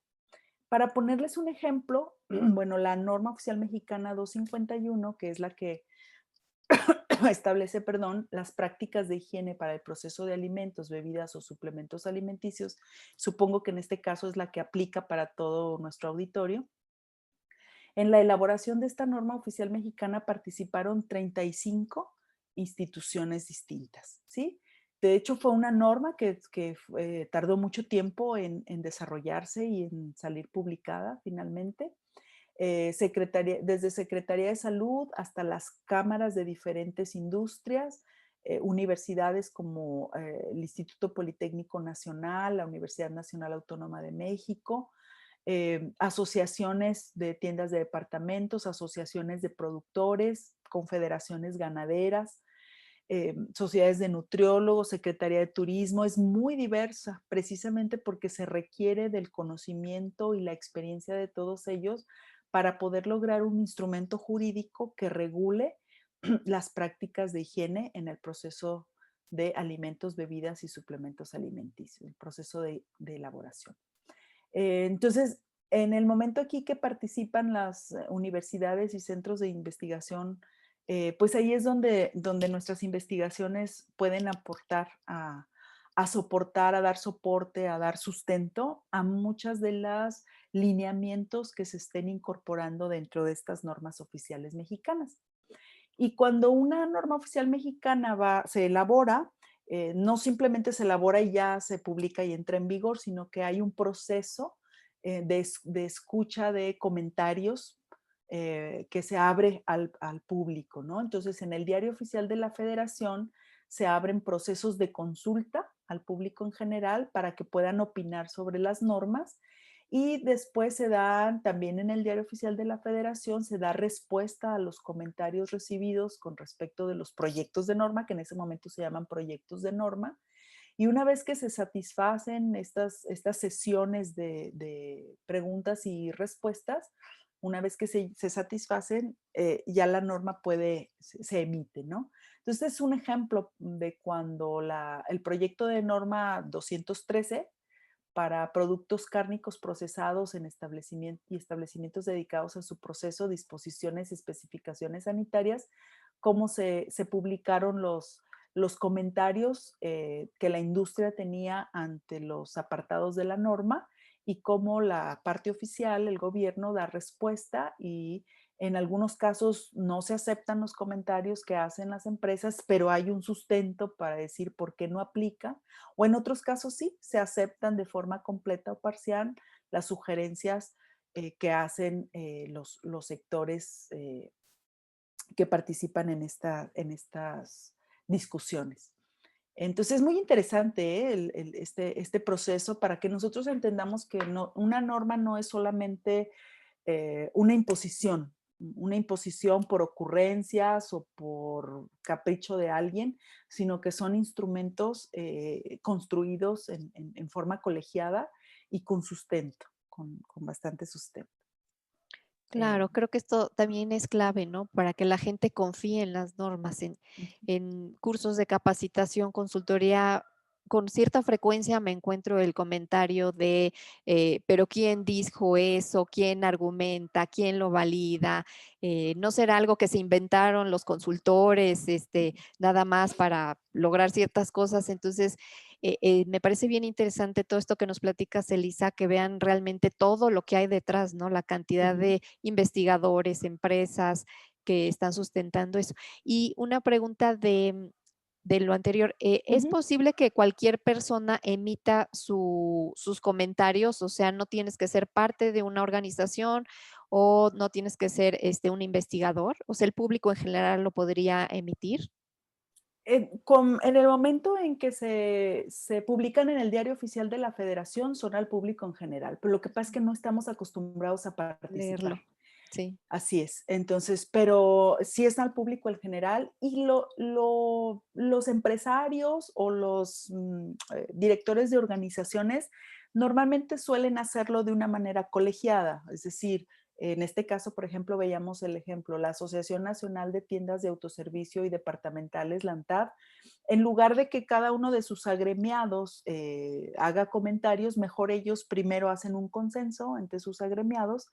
Para ponerles un ejemplo, bueno, la norma oficial mexicana 251, que es la que establece, perdón, las prácticas de higiene para el proceso de alimentos, bebidas o suplementos alimenticios, supongo que en este caso es la que aplica para todo nuestro auditorio. En la elaboración de esta norma oficial mexicana participaron 35 instituciones distintas, ¿sí? de hecho, fue una norma que tardó mucho tiempo en desarrollarse y en salir publicada finalmente. Desde Secretaría de Salud hasta las cámaras de diferentes industrias, universidades como el Instituto Politécnico Nacional, la Universidad Nacional Autónoma de México, asociaciones de tiendas de departamentos, asociaciones de productores, confederaciones ganaderas, sociedades de nutriólogos, Secretaría de Turismo, es muy diversa, precisamente porque se requiere del conocimiento y la experiencia de todos ellos para poder lograr un instrumento jurídico que regule las prácticas de higiene en el proceso de alimentos, bebidas y suplementos alimenticios, el proceso de elaboración. Entonces, en el momento aquí que participan las universidades y centros de investigación, pues ahí es donde nuestras investigaciones pueden aportar a soportar, a dar soporte, a dar sustento a muchas de las lineamientos que se estén incorporando dentro de estas normas oficiales mexicanas. Y cuando una norma oficial mexicana se elabora, no simplemente se elabora y ya se publica y entra en vigor, sino que hay un proceso de escucha de comentarios que se abre al público, ¿no? Entonces, en el Diario Oficial de la Federación se abren procesos de consulta al público en general para que puedan opinar sobre las normas y después se dan, también en el Diario Oficial de la Federación, se da respuesta a los comentarios recibidos con respecto de los proyectos de norma, que en ese momento se llaman proyectos de norma. Y una vez que se satisfacen estas sesiones de preguntas y respuestas, una vez que se satisfacen, ya la norma se emite, ¿no? Entonces, es un ejemplo de cuando el proyecto de norma 213 para productos cárnicos procesados en establecimientos dedicados a su proceso, disposiciones y especificaciones sanitarias, cómo se publicaron los comentarios que la industria tenía ante los apartados de la norma y cómo la parte oficial, el gobierno, da respuesta y en algunos casos no se aceptan los comentarios que hacen las empresas, pero hay un sustento para decir por qué no aplica, o en otros casos sí, se aceptan de forma completa o parcial las sugerencias que hacen los sectores que participan en estas discusiones. Entonces es muy interesante este proceso para que nosotros entendamos que una norma no es solamente una imposición por ocurrencias o por capricho de alguien, sino que son instrumentos construidos en forma colegiada y con sustento, con bastante sustento. Claro, creo que esto también es clave, ¿no? Para que la gente confíe en las normas, Ujú, en cursos de capacitación, consultoría. Con cierta frecuencia me encuentro el comentario de, pero ¿quién dijo eso? ¿Quién argumenta? ¿Quién lo valida? ¿No será algo que se inventaron los consultores, nada más para lograr ciertas cosas? Entonces, me parece bien interesante todo esto que nos platicas, Elisa, que vean realmente todo lo que hay detrás, ¿no? La cantidad ujú, de investigadores, empresas que están sustentando eso. Y una pregunta de lo anterior, ¿es ujú. posible que cualquier persona emita sus comentarios? O sea, no tienes que ser parte de una organización o no tienes que ser un investigador. O sea, el público en general lo podría emitir. En el momento en que se publican en el Diario Oficial de la Federación, son al público en general, pero lo que pasa es que no estamos acostumbrados a participar. Leerlo. Sí. Así es. Entonces, pero sí es al público en general y los empresarios o los directores de organizaciones normalmente suelen hacerlo de una manera colegiada. Es decir, en este caso, por ejemplo, veíamos el ejemplo, la Asociación Nacional de Tiendas de Autoservicio y Departamentales, la ANTAD, en lugar de que cada uno de sus agremiados haga comentarios, mejor ellos primero hacen un consenso entre sus agremiados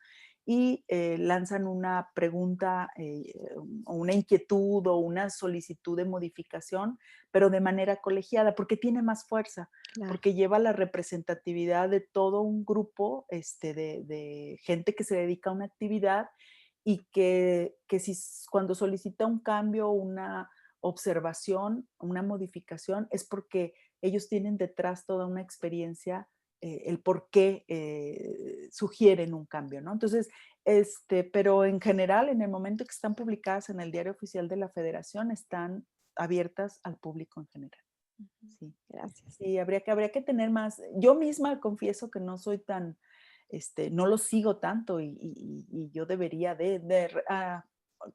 y lanzan una pregunta o una inquietud o una solicitud de modificación, pero de manera colegiada, porque tiene más fuerza, Claro. porque lleva la representatividad de todo un grupo de gente que se dedica a una actividad y que si cuando solicita un cambio, observación, una modificación, es porque ellos tienen detrás toda una experiencia, el por qué sugieren un cambio, ¿no? Entonces, pero en general, en el momento que están publicadas en el Diario Oficial de la Federación, están abiertas al público en general. Ujú. Sí. Gracias. Sí, habría que tener más. Yo misma confieso que no soy tan, no lo sigo tanto y yo debería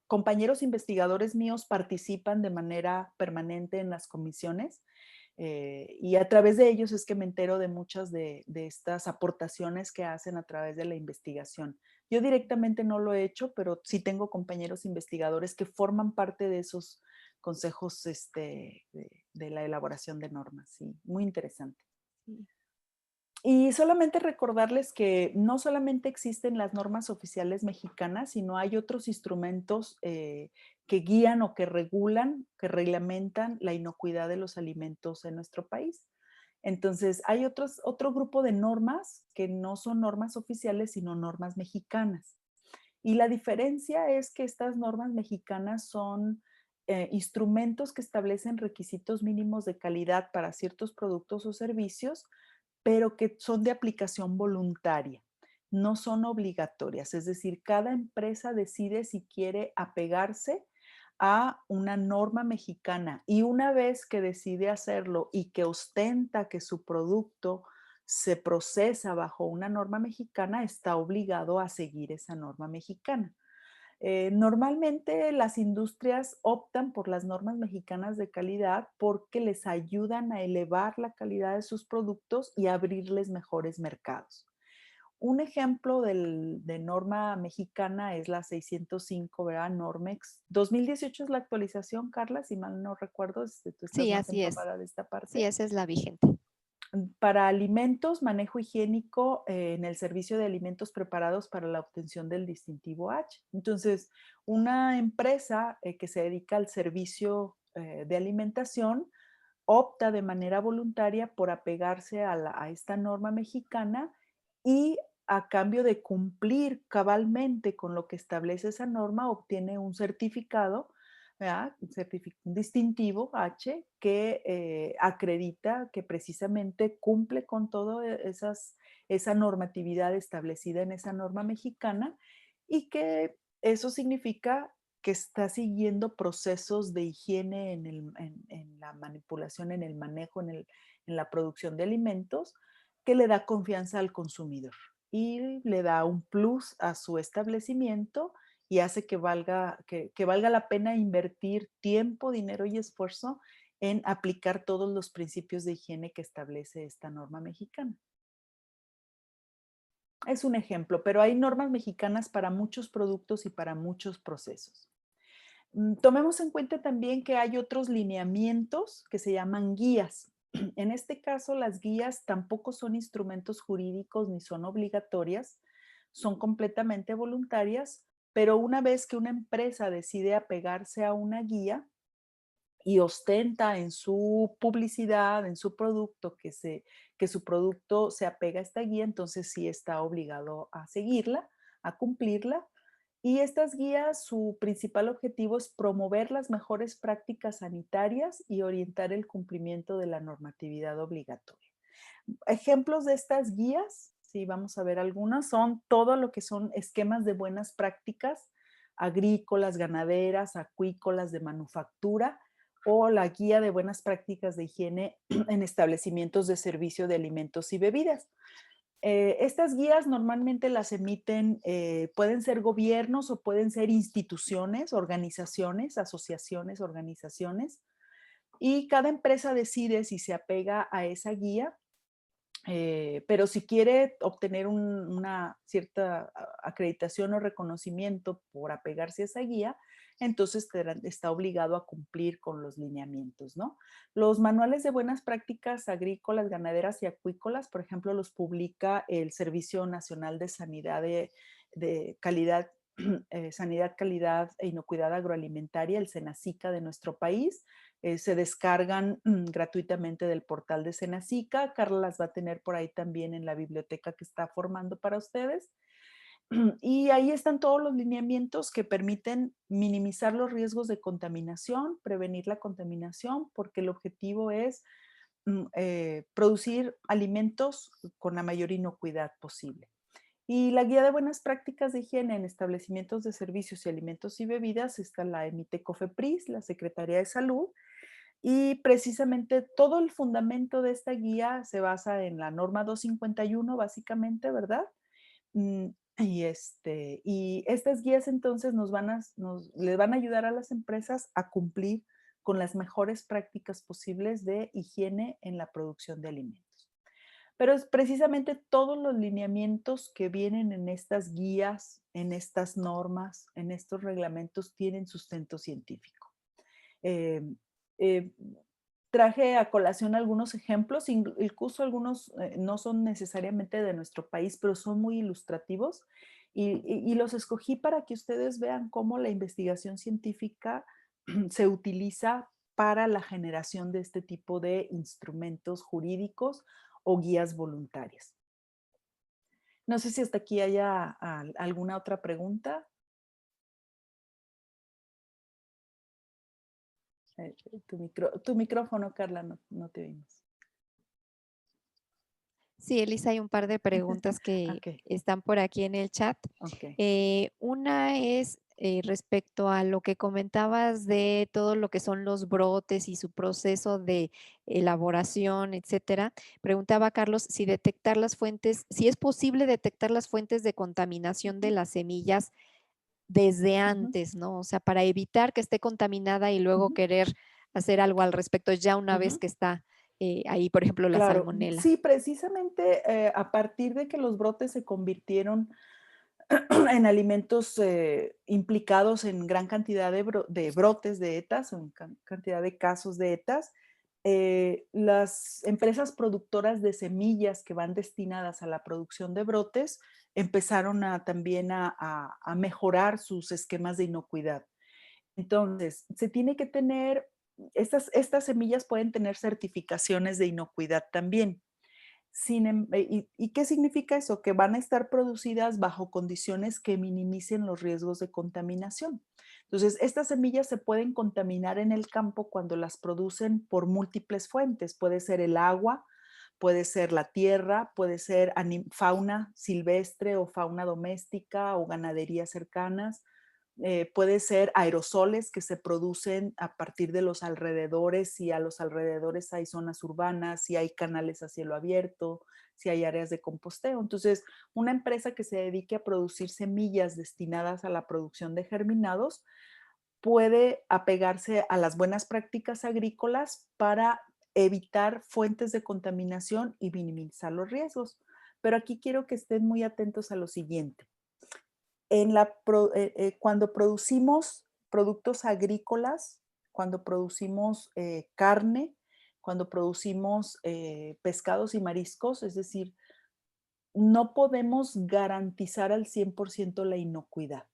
compañeros investigadores míos participan de manera permanente en las comisiones, y a través de ellos es que me entero de muchas de estas aportaciones que hacen a través de la investigación. Yo directamente no lo he hecho, pero sí tengo compañeros investigadores que forman parte de esos consejos, de la elaboración de normas, sí, muy interesante. Sí. Y solamente recordarles que no solamente existen las normas oficiales mexicanas, sino hay otros instrumentos que guían o que regulan, que reglamentan la inocuidad de los alimentos en nuestro país. Entonces, hay otro grupo de normas que no son normas oficiales, sino normas mexicanas. Y la diferencia es que estas normas mexicanas son instrumentos que establecen requisitos mínimos de calidad para ciertos productos o servicios, pero que son de aplicación voluntaria, no son obligatorias. Es decir, cada empresa decide si quiere apegarse a una norma mexicana y una vez que decide hacerlo y que ostenta que su producto se procesa bajo una norma mexicana, está obligado a seguir esa norma mexicana. Normalmente las industrias optan por las normas mexicanas de calidad porque les ayudan a elevar la calidad de sus productos y abrirles mejores mercados. Un ejemplo de norma mexicana es la 605, ¿verdad? Normex. 2018 es la actualización, Carla, si mal no recuerdo, tú estás Sí, más así es. empapada de esta Sí, parte. esa es la vigente. Para alimentos, manejo higiénico en el servicio de alimentos preparados para la obtención del distintivo H. Entonces, una empresa que se dedica al servicio de alimentación opta de manera voluntaria por apegarse a esta norma mexicana y a cambio de cumplir cabalmente con lo que establece esa norma, obtiene un certificado, ¿verdad? Un distintivo H que acredita que precisamente cumple con toda esa normatividad establecida en esa norma mexicana y que eso significa que está siguiendo procesos de higiene en la manipulación, en el manejo, en la producción de alimentos, que le da confianza al consumidor y le da un plus a su establecimiento y hace que valga la pena invertir tiempo, dinero y esfuerzo en aplicar todos los principios de higiene que establece esta norma mexicana. Es un ejemplo, pero hay normas mexicanas para muchos productos y para muchos procesos. Tomemos en cuenta también que hay otros lineamientos que se llaman guías. En este caso, las guías tampoco son instrumentos jurídicos ni son obligatorias, son completamente voluntarias, pero una vez que una empresa decide apegarse a una guía y ostenta en su publicidad, en su producto, que su producto se apega a esta guía, entonces sí está obligado a seguirla, a cumplirla. Y estas guías, su principal objetivo es promover las mejores prácticas sanitarias y orientar el cumplimiento de la normatividad obligatoria. Ejemplos de estas guías, sí, vamos a ver algunas, son todo lo que son esquemas de buenas prácticas agrícolas, ganaderas, acuícolas, de manufactura, o la guía de buenas prácticas de higiene en establecimientos de servicio de alimentos y bebidas. Estas guías normalmente las emiten, pueden ser gobiernos o pueden ser instituciones, organizaciones, asociaciones, organizaciones, y cada empresa decide si se apega a esa guía, pero si quiere obtener una cierta acreditación o reconocimiento por apegarse a esa guía, entonces está obligado a cumplir con los lineamientos, ¿no? Los manuales de buenas prácticas agrícolas, ganaderas y acuícolas, por ejemplo, los publica el Servicio Nacional de Sanidad de Calidad, Sanidad, Calidad e Inocuidad Agroalimentaria, el SENASICA de nuestro país. Se descargan gratuitamente del portal de Senacica. Carla las va a tener por ahí también en la biblioteca que está formando para ustedes. Y ahí están todos los lineamientos que permiten minimizar los riesgos de contaminación, prevenir la contaminación, porque el objetivo es producir alimentos con la mayor inocuidad posible. Y la guía de buenas prácticas de higiene en establecimientos de servicios y alimentos y bebidas, esta la emite COFEPRIS, la Secretaría de Salud, y precisamente todo el fundamento de esta guía se basa en la norma 251, básicamente, ¿verdad? Mm, y estas guías entonces les van a ayudar a las empresas a cumplir con las mejores prácticas posibles de higiene en la producción de alimentos. Pero es precisamente todos los lineamientos que vienen en estas guías, en estas normas, en estos reglamentos, tienen sustento científico. Eh, eh, Traje a colación algunos ejemplos, incluso algunos no son necesariamente de nuestro país, pero son muy ilustrativos y los escogí para que ustedes vean cómo la investigación científica se utiliza para la generación de este tipo de instrumentos jurídicos o guías voluntarias. No sé si hasta aquí haya alguna otra pregunta. Tu micrófono, Carla, no te oímos. Sí, Elisa, hay un par de preguntas que Ok, están por aquí en el chat. ok. Una es respecto a lo que comentabas de todo lo que son los brotes y su proceso de elaboración, etcétera. Preguntaba Carlos si detectar las fuentes, si es posible detectar las fuentes de contaminación de Ujú, las semillas desde ujú, antes, ¿no? O sea, para evitar que esté contaminada y luego ujú, querer hacer algo al respecto ya una vez ujú. que está ahí, por ejemplo, la Claro, salmonela. sí, precisamente, a partir de que los brotes se convirtieron en alimentos, implicados en gran cantidad de brotes de ETAs, o en cantidad de casos de ETAs, las empresas productoras de semillas que van destinadas a la producción de brotes empezaron también a mejorar sus esquemas de inocuidad. Entonces, se tiene que tener, estas semillas pueden tener certificaciones de inocuidad también. ¿Y qué significa eso? Que van a estar producidas bajo condiciones que minimicen los riesgos de contaminación. Entonces, estas semillas se pueden contaminar en el campo cuando las producen por múltiples fuentes. Puede ser el agua, puede ser la tierra, puede ser fauna silvestre o fauna doméstica o ganaderías cercanas, puede ser aerosoles que se producen a partir de los alrededores, si a los alrededores hay zonas urbanas, si hay canales a cielo abierto, si hay áreas de composteo. Entonces, una empresa que se dedique a producir semillas destinadas a la producción de germinados puede apegarse a las buenas prácticas agrícolas para evitar fuentes de contaminación y minimizar los riesgos. Pero aquí quiero que estén muy atentos a lo siguiente. Cuando producimos productos agrícolas, cuando producimos carne, cuando producimos pescados y mariscos, es decir, no podemos garantizar al 100% la inocuidad.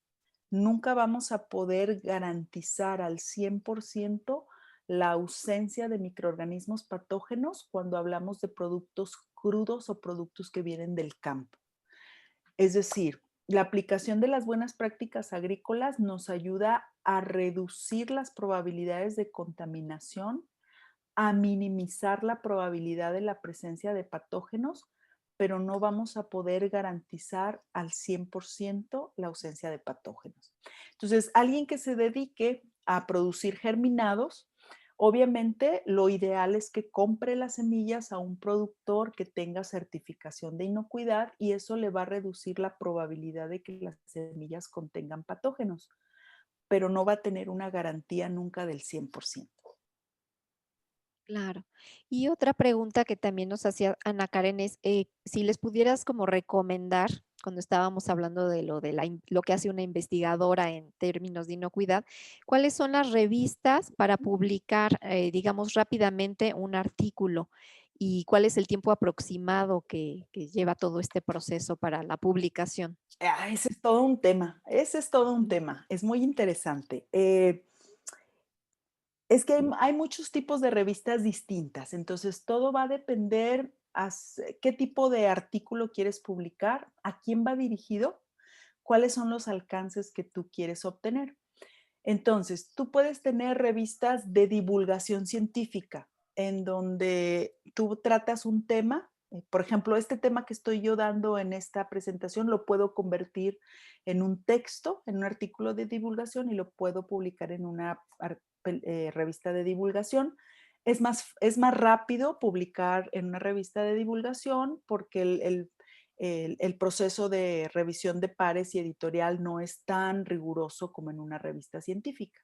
Nunca vamos a poder garantizar al 100% la ausencia de microorganismos patógenos cuando hablamos de productos crudos o productos que vienen del campo. Es decir, la aplicación de las buenas prácticas agrícolas nos ayuda a reducir las probabilidades de contaminación, a minimizar la probabilidad de la presencia de patógenos, pero no vamos a poder garantizar al 100% la ausencia de patógenos. Entonces, alguien que se dedique a producir germinados, obviamente lo ideal es que compre las semillas a un productor que tenga certificación de inocuidad y eso le va a reducir la probabilidad de que las semillas contengan patógenos, pero no va a tener una garantía nunca del 100%. Claro. Y otra pregunta que también nos hacía Ana Karen es, si les pudieras como recomendar, cuando estábamos hablando de lo que hace una investigadora en términos de inocuidad, ¿cuáles son las revistas para publicar, digamos, rápidamente un artículo? ¿Y cuál es el tiempo aproximado que lleva todo este proceso para la publicación? Ese es todo un tema, ese es todo un tema, es muy interesante. Es que hay muchos tipos de revistas distintas, entonces todo va a depender qué tipo de artículo quieres publicar, a quién va dirigido, cuáles son los alcances que tú quieres obtener. Entonces, tú puedes tener revistas de divulgación científica en donde tú tratas un tema. Por ejemplo, este tema que estoy yo dando en esta presentación lo puedo convertir en un texto, en un artículo de divulgación y lo puedo publicar en una revista de divulgación. Es más rápido publicar en una revista de divulgación porque el proceso de revisión de pares y editorial no es tan riguroso como en una revista científica.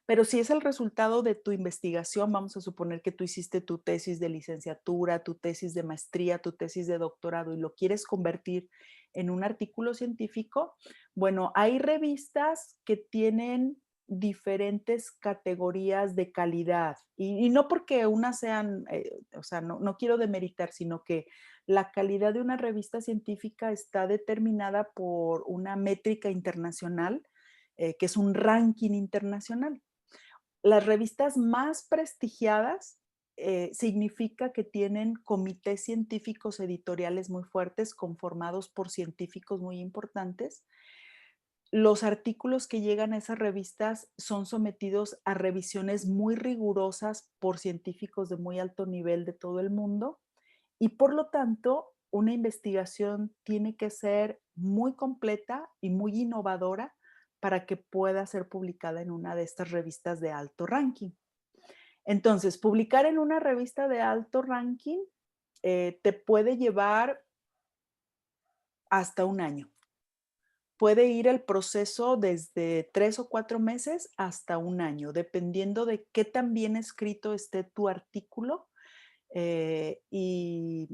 Pero si es el resultado de tu investigación, vamos a suponer que tú hiciste tu tesis de licenciatura, tu tesis de maestría, tu tesis de doctorado y lo quieres convertir en un artículo científico, bueno, hay revistas que tienen diferentes categorías de calidad y no porque unas sean, o sea, no quiero demeritar, sino que la calidad de una revista científica está determinada por una métrica internacional, que es un ranking internacional. Las revistas más prestigiadas, significa que tienen comités científicos editoriales muy fuertes, conformados por científicos muy importantes. Los artículos que llegan a esas revistas son sometidos a revisiones muy rigurosas por científicos de muy alto nivel de todo el mundo y, por lo tanto, una investigación tiene que ser muy completa y muy innovadora para que pueda ser publicada en una de estas revistas de alto ranking. Entonces, publicar en una revista de alto ranking, te puede llevar hasta un año. Puede ir el proceso desde 3 o 4 meses hasta un año, dependiendo de qué tan bien escrito esté tu artículo, y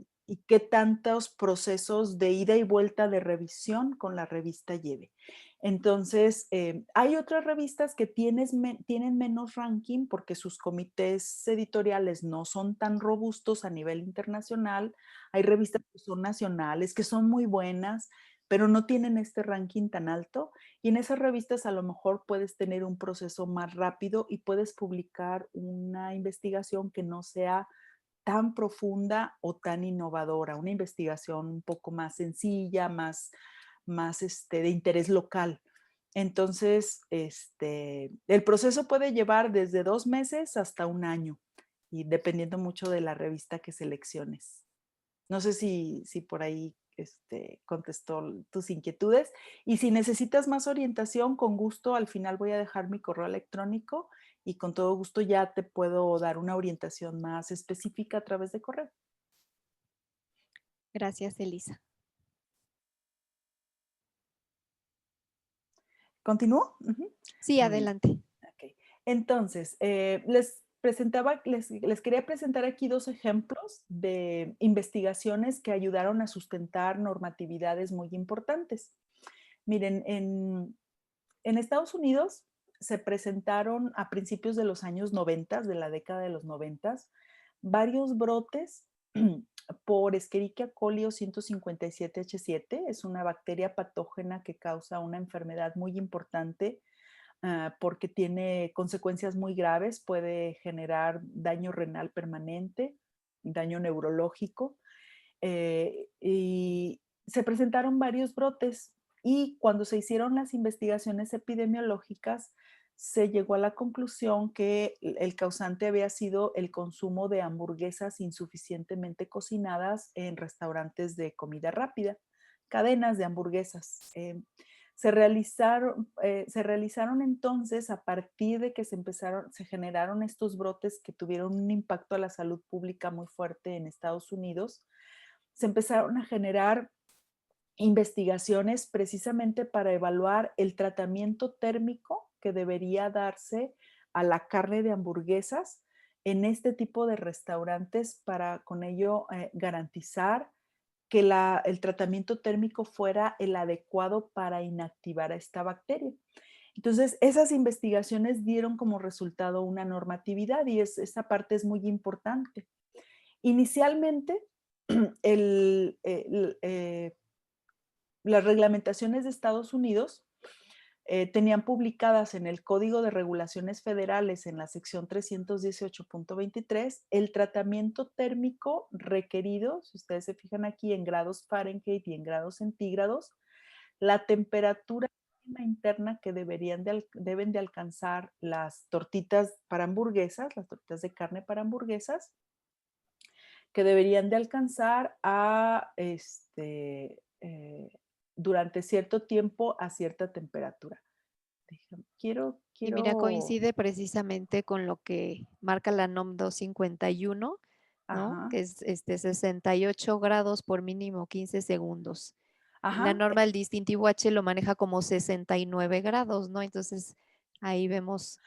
qué tantos procesos de ida y vuelta de revisión con la revista lleve. Entonces, hay otras revistas que tienen menos ranking porque sus comités editoriales no son tan robustos a nivel internacional. Hay revistas que son nacionales, que son muy buenas, pero no tienen este ranking tan alto. Y en esas revistas a lo mejor puedes tener un proceso más rápido y puedes publicar una investigación que no sea tan profunda o tan innovadora, una investigación un poco más sencilla, más de interés local. Entonces, el proceso puede llevar desde 2 meses hasta un año, y dependiendo mucho de la revista que selecciones. No sé si por ahí, contestó tus inquietudes. Y si necesitas más orientación, con gusto, al final voy a dejar mi correo electrónico y con todo gusto ya te puedo dar una orientación más específica a través de correo. Gracias, Elisa. ¿Continúo? Ujú. Sí, Muy bien. adelante. Ok. Entonces, les quería presentar aquí 2 ejemplos de investigaciones que ayudaron a sustentar normatividades muy importantes. Miren, en Estados Unidos se presentaron a principios de los años 90, de la década de los 90, varios brotes por Escherichia coli o 157H7. Es una bacteria patógena que causa una enfermedad muy importante, porque tiene consecuencias muy graves, puede generar daño renal permanente, daño neurológico, y se presentaron varios brotes y cuando se hicieron las investigaciones epidemiológicas, se llegó a la conclusión que el causante había sido el consumo de hamburguesas insuficientemente cocinadas en restaurantes de comida rápida, cadenas de hamburguesas. Se realizaron entonces, a partir de que se generaron estos brotes que tuvieron un impacto a la salud pública muy fuerte en Estados Unidos, se empezaron a generar investigaciones precisamente para evaluar el tratamiento térmico que debería darse a la carne de hamburguesas en este tipo de restaurantes para con ello garantizar que el tratamiento térmico fuera el adecuado para inactivar a esta bacteria. Entonces, esas investigaciones dieron como resultado una normatividad y esa parte es muy importante. Inicialmente, las reglamentaciones de Estados Unidos tenían publicadas en el Código de Regulaciones Federales, en la sección 318.23, el tratamiento térmico requerido, si ustedes se fijan aquí, en grados Fahrenheit y en grados centígrados, la temperatura mínima interna que deben de alcanzar las tortitas para hamburguesas, las tortitas de carne para hamburguesas, que deberían de alcanzar durante cierto tiempo a cierta temperatura. Y mira, Quiero coincide precisamente con lo que marca la NOM 251, ¿no? ajá, Que es 68 grados por mínimo 15 segundos. Y la ajá, norma del distintivo H lo maneja como 69 grados, ¿no? Entonces, ahí vemos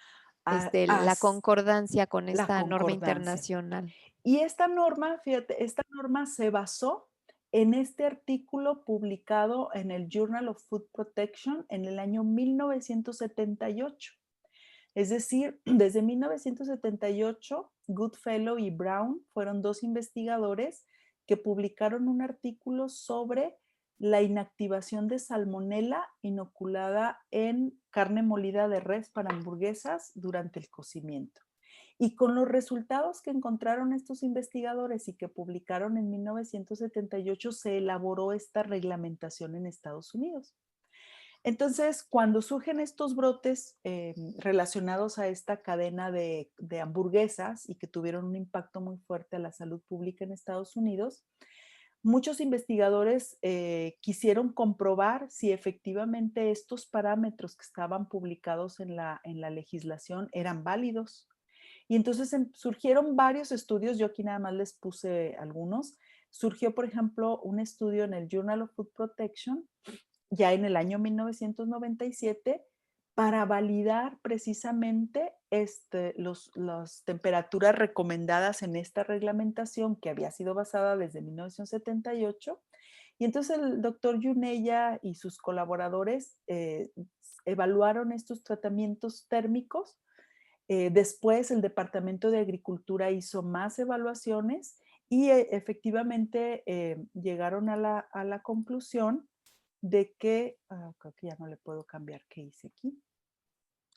la as concordancia con la esta norma concordancia. internacional. Y esta norma, fíjate, esta norma se basó en este artículo publicado en el Journal of Food Protection en el año 1978. Es decir, desde 1978, Goodfellow y Brown fueron dos investigadores que publicaron un artículo sobre la inactivación de salmonela inoculada en carne molida de res para hamburguesas durante el cocimiento. Y con los resultados que encontraron estos investigadores y que publicaron en 1978, se elaboró esta reglamentación en Estados Unidos. Entonces, cuando surgen estos brotes relacionados a esta cadena de hamburguesas y que tuvieron un impacto muy fuerte a la salud pública en Estados Unidos, muchos investigadores quisieron comprobar si efectivamente estos parámetros que estaban publicados en la legislación eran válidos. Y entonces surgieron varios estudios, yo aquí nada más les puse algunos. Surgió, por ejemplo, un estudio en el Journal of Food Protection ya en el año 1997 para validar precisamente las temperaturas recomendadas en esta reglamentación que había sido basada desde 1978. Y entonces el doctor Yuneya y sus colaboradores evaluaron estos tratamientos térmicos. Después el Departamento de Agricultura hizo más evaluaciones y efectivamente llegaron a la conclusión de que, creo que ya no le puedo cambiar qué hice aquí.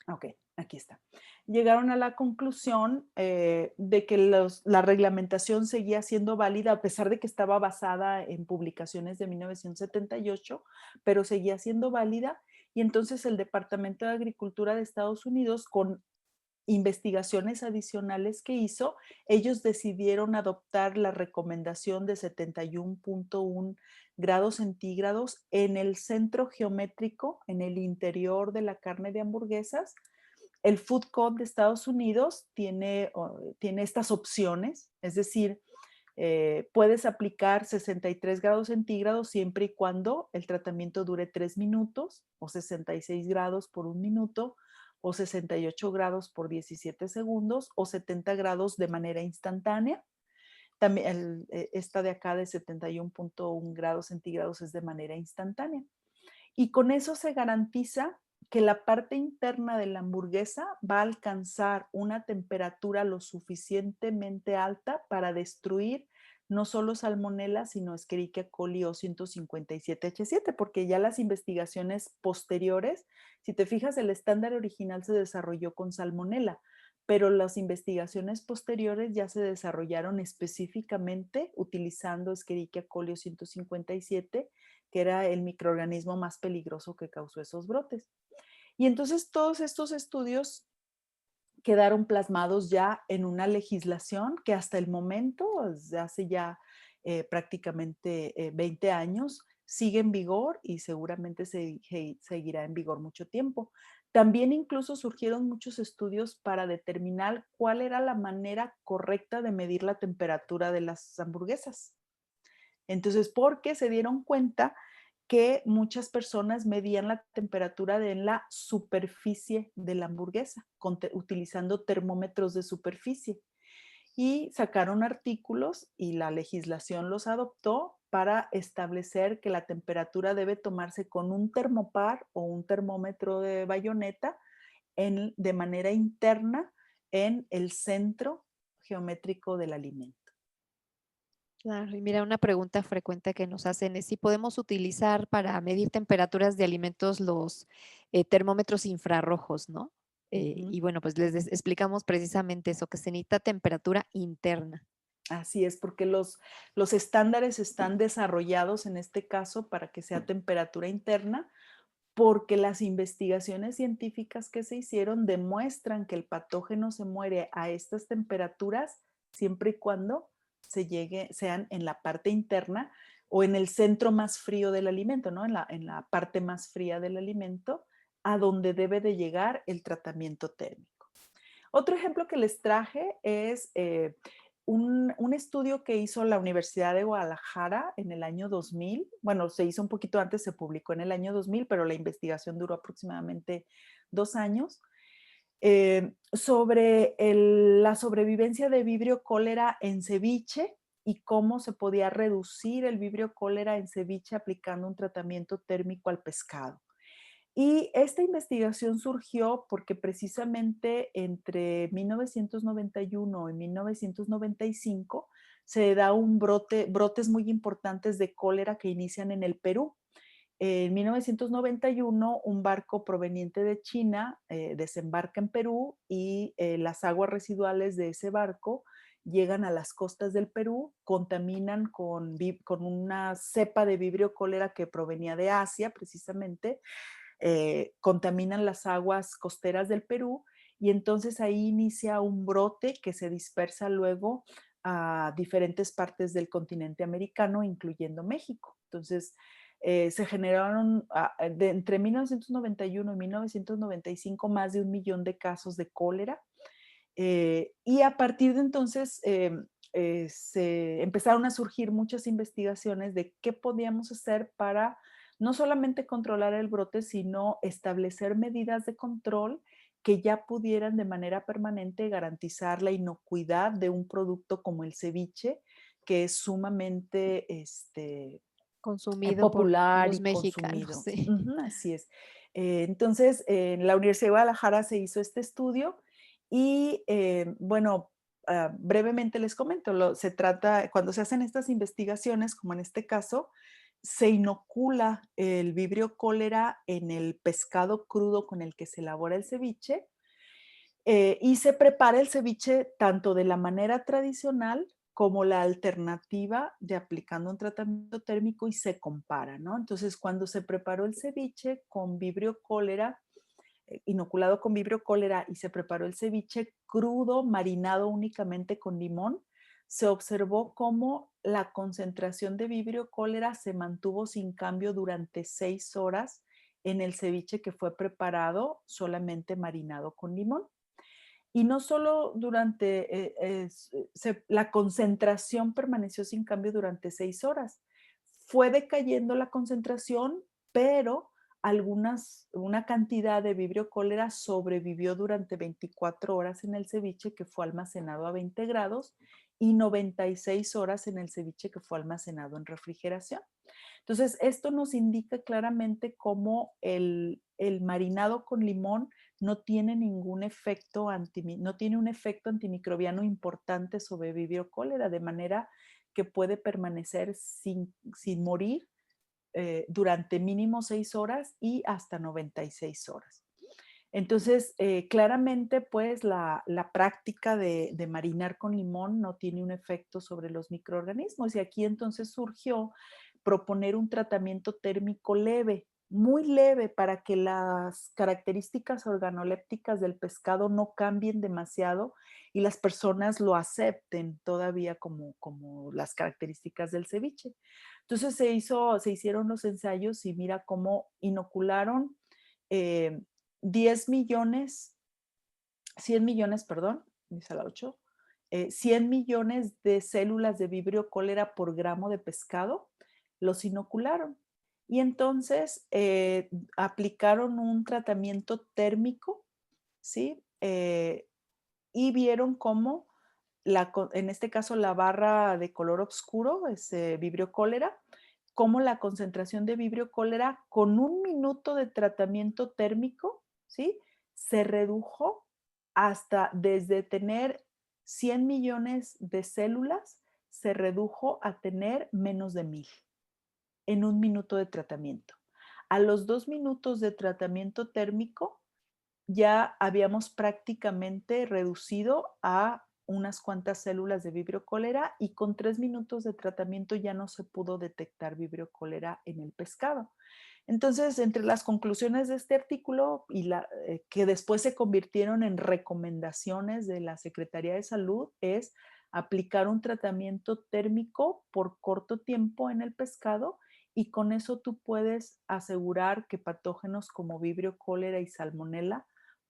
Ok, aquí está. Llegaron a la conclusión de que la reglamentación seguía siendo válida a pesar de que estaba basada en publicaciones de 1978, pero seguía siendo válida. Y entonces el Departamento de Agricultura de Estados Unidos, con investigaciones adicionales que hizo, ellos decidieron adoptar la recomendación de 71.1 grados centígrados en el centro geométrico, en el interior de la carne de hamburguesas. El Food Code de Estados Unidos tiene estas opciones, es decir, puedes aplicar 63 grados centígrados siempre y cuando el tratamiento dure 3 minutos o 66 grados por un minuto o 68 grados por 17 segundos o 70 grados de manera instantánea. También esta de acá de 71.1 grados centígrados es de manera instantánea. Y con eso se garantiza que la parte interna de la hamburguesa va a alcanzar una temperatura lo suficientemente alta para destruir no solo salmonella, sino Escherichia coli o 157H7, porque ya las investigaciones posteriores, si te fijas, el estándar original se desarrolló con salmonella, pero las investigaciones posteriores ya se desarrollaron específicamente utilizando Escherichia coli o 157, que era el microorganismo más peligroso que causó esos brotes. Y entonces todos estos estudios quedaron plasmados ya en una legislación que hasta el momento, desde hace ya prácticamente 20 años, sigue en vigor y seguramente seguirá en vigor mucho tiempo. También incluso surgieron muchos estudios para determinar cuál era la manera correcta de medir la temperatura de las hamburguesas. Entonces, porque se dieron cuenta que muchas personas medían la temperatura de la superficie de la hamburguesa, utilizando termómetros de superficie. Y sacaron artículos y la legislación los adoptó para establecer que la temperatura debe tomarse con un termopar o un termómetro de bayoneta de manera interna en el centro geométrico del alimento. Claro, y mira, una pregunta frecuente que nos hacen es si podemos utilizar para medir temperaturas de alimentos los termómetros infrarrojos, ¿no? Ujú. Y bueno, pues les explicamos precisamente eso, que se necesita temperatura interna. Así es, porque los estándares están desarrollados en este caso para que sea temperatura interna, porque las investigaciones científicas que se hicieron demuestran que el patógeno se muere a estas temperaturas siempre y cuando sean en la parte interna o en el centro más frío del alimento, ¿no? En la parte más fría del alimento, a donde debe de llegar el tratamiento térmico. Otro ejemplo que les traje es un estudio que hizo la Universidad de Guadalajara en el año 2000. Bueno, se hizo un poquito antes, se publicó en el año 2000, pero la investigación duró aproximadamente 2 años, sobre la sobrevivencia de vibrio cólera en ceviche y cómo se podía reducir el vibrio cólera en ceviche aplicando un tratamiento térmico al pescado. Y esta investigación surgió porque precisamente entre 1991 y 1995 se da brotes muy importantes de cólera que inician en el Perú. En 1991, un barco proveniente de China desembarca en Perú y las aguas residuales de ese barco llegan a las costas del Perú, contaminan con una cepa de vibrio cólera que provenía de Asia precisamente, contaminan las aguas costeras del Perú y entonces ahí inicia un brote que se dispersa luego a diferentes partes del continente americano, incluyendo México. Entonces, se generaron entre 1991 y 1995 más de 1 millón de casos de cólera. Y a partir de entonces se empezaron a surgir muchas investigaciones de qué podíamos hacer para no solamente controlar el brote, sino establecer medidas de control que ya pudieran de manera permanente garantizar la inocuidad de un producto como el ceviche, que es sumamente Consumido por popular los y mexicanos, consumido. sí. Ujú, así es. Entonces, en la Universidad de Guadalajara se hizo este estudio y, bueno, brevemente les comento, se trata, cuando se hacen estas investigaciones, como en este caso, se inocula el vibrio cólera en el pescado crudo con el que se elabora el ceviche, y se prepara el ceviche tanto de la manera tradicional como la alternativa de aplicando un tratamiento térmico y se compara, ¿no? Entonces, cuando se preparó el ceviche con vibrio cólera, inoculado con vibrio cólera y se preparó el ceviche crudo, marinado únicamente con limón, se observó cómo la concentración de vibrio cólera se mantuvo sin cambio durante 6 horas en el ceviche que fue preparado solamente marinado con limón. Y no solo la concentración permaneció sin cambio durante 6 horas. Fue decayendo la concentración, pero una cantidad de vibrio cólera sobrevivió durante 24 horas en el ceviche que fue almacenado a 20 grados y 96 horas en el ceviche que fue almacenado en refrigeración. Entonces, esto nos indica claramente cómo el marinado con limón no tiene ningún efecto no tiene un efecto antimicrobiano importante sobre Vibrio cólera, de manera que puede permanecer sin morir durante mínimo 6 horas y hasta 96 horas. Entonces, claramente, pues la práctica de marinar con limón no tiene un efecto sobre los microorganismos y aquí entonces surgió proponer un tratamiento térmico leve, muy leve, para que las características organolépticas del pescado no cambien demasiado y las personas lo acepten todavía como las características del ceviche. Entonces se hicieron los ensayos y mira cómo inocularon eh, 10 millones, 100 millones, perdón, dice la 8, 100 millones de células de vibrio cólera por gramo de pescado, los inocularon. Y entonces aplicaron un tratamiento térmico, ¿sí? Y vieron cómo, en este caso, la barra de color oscuro, es vibrio cólera, cómo la concentración de vibrio cólera con 1 minuto de tratamiento térmico, ¿sí? Se redujo hasta desde tener 100 millones de células, se redujo a tener menos de 1000 en 1 minuto de tratamiento. A los 2 minutos de tratamiento térmico ya habíamos prácticamente reducido a unas cuantas células de Vibrio cólera y con 3 minutos de tratamiento ya no se pudo detectar Vibrio cólera en el pescado. Entonces, entre las conclusiones de este artículo y que después se convirtieron en recomendaciones de la Secretaría de Salud, es aplicar un tratamiento térmico por corto tiempo en el pescado y con eso tú puedes asegurar que patógenos como Vibrio cólera y Salmonella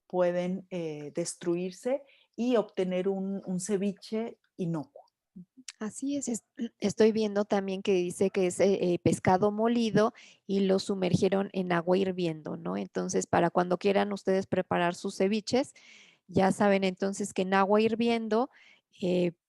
pueden destruirse y obtener un ceviche inocuo. Así es, estoy viendo también que dice que es pescado molido y lo sumergieron en agua hirviendo, ¿no? Entonces, para cuando quieran ustedes preparar sus ceviches, ya saben entonces que en agua hirviendo,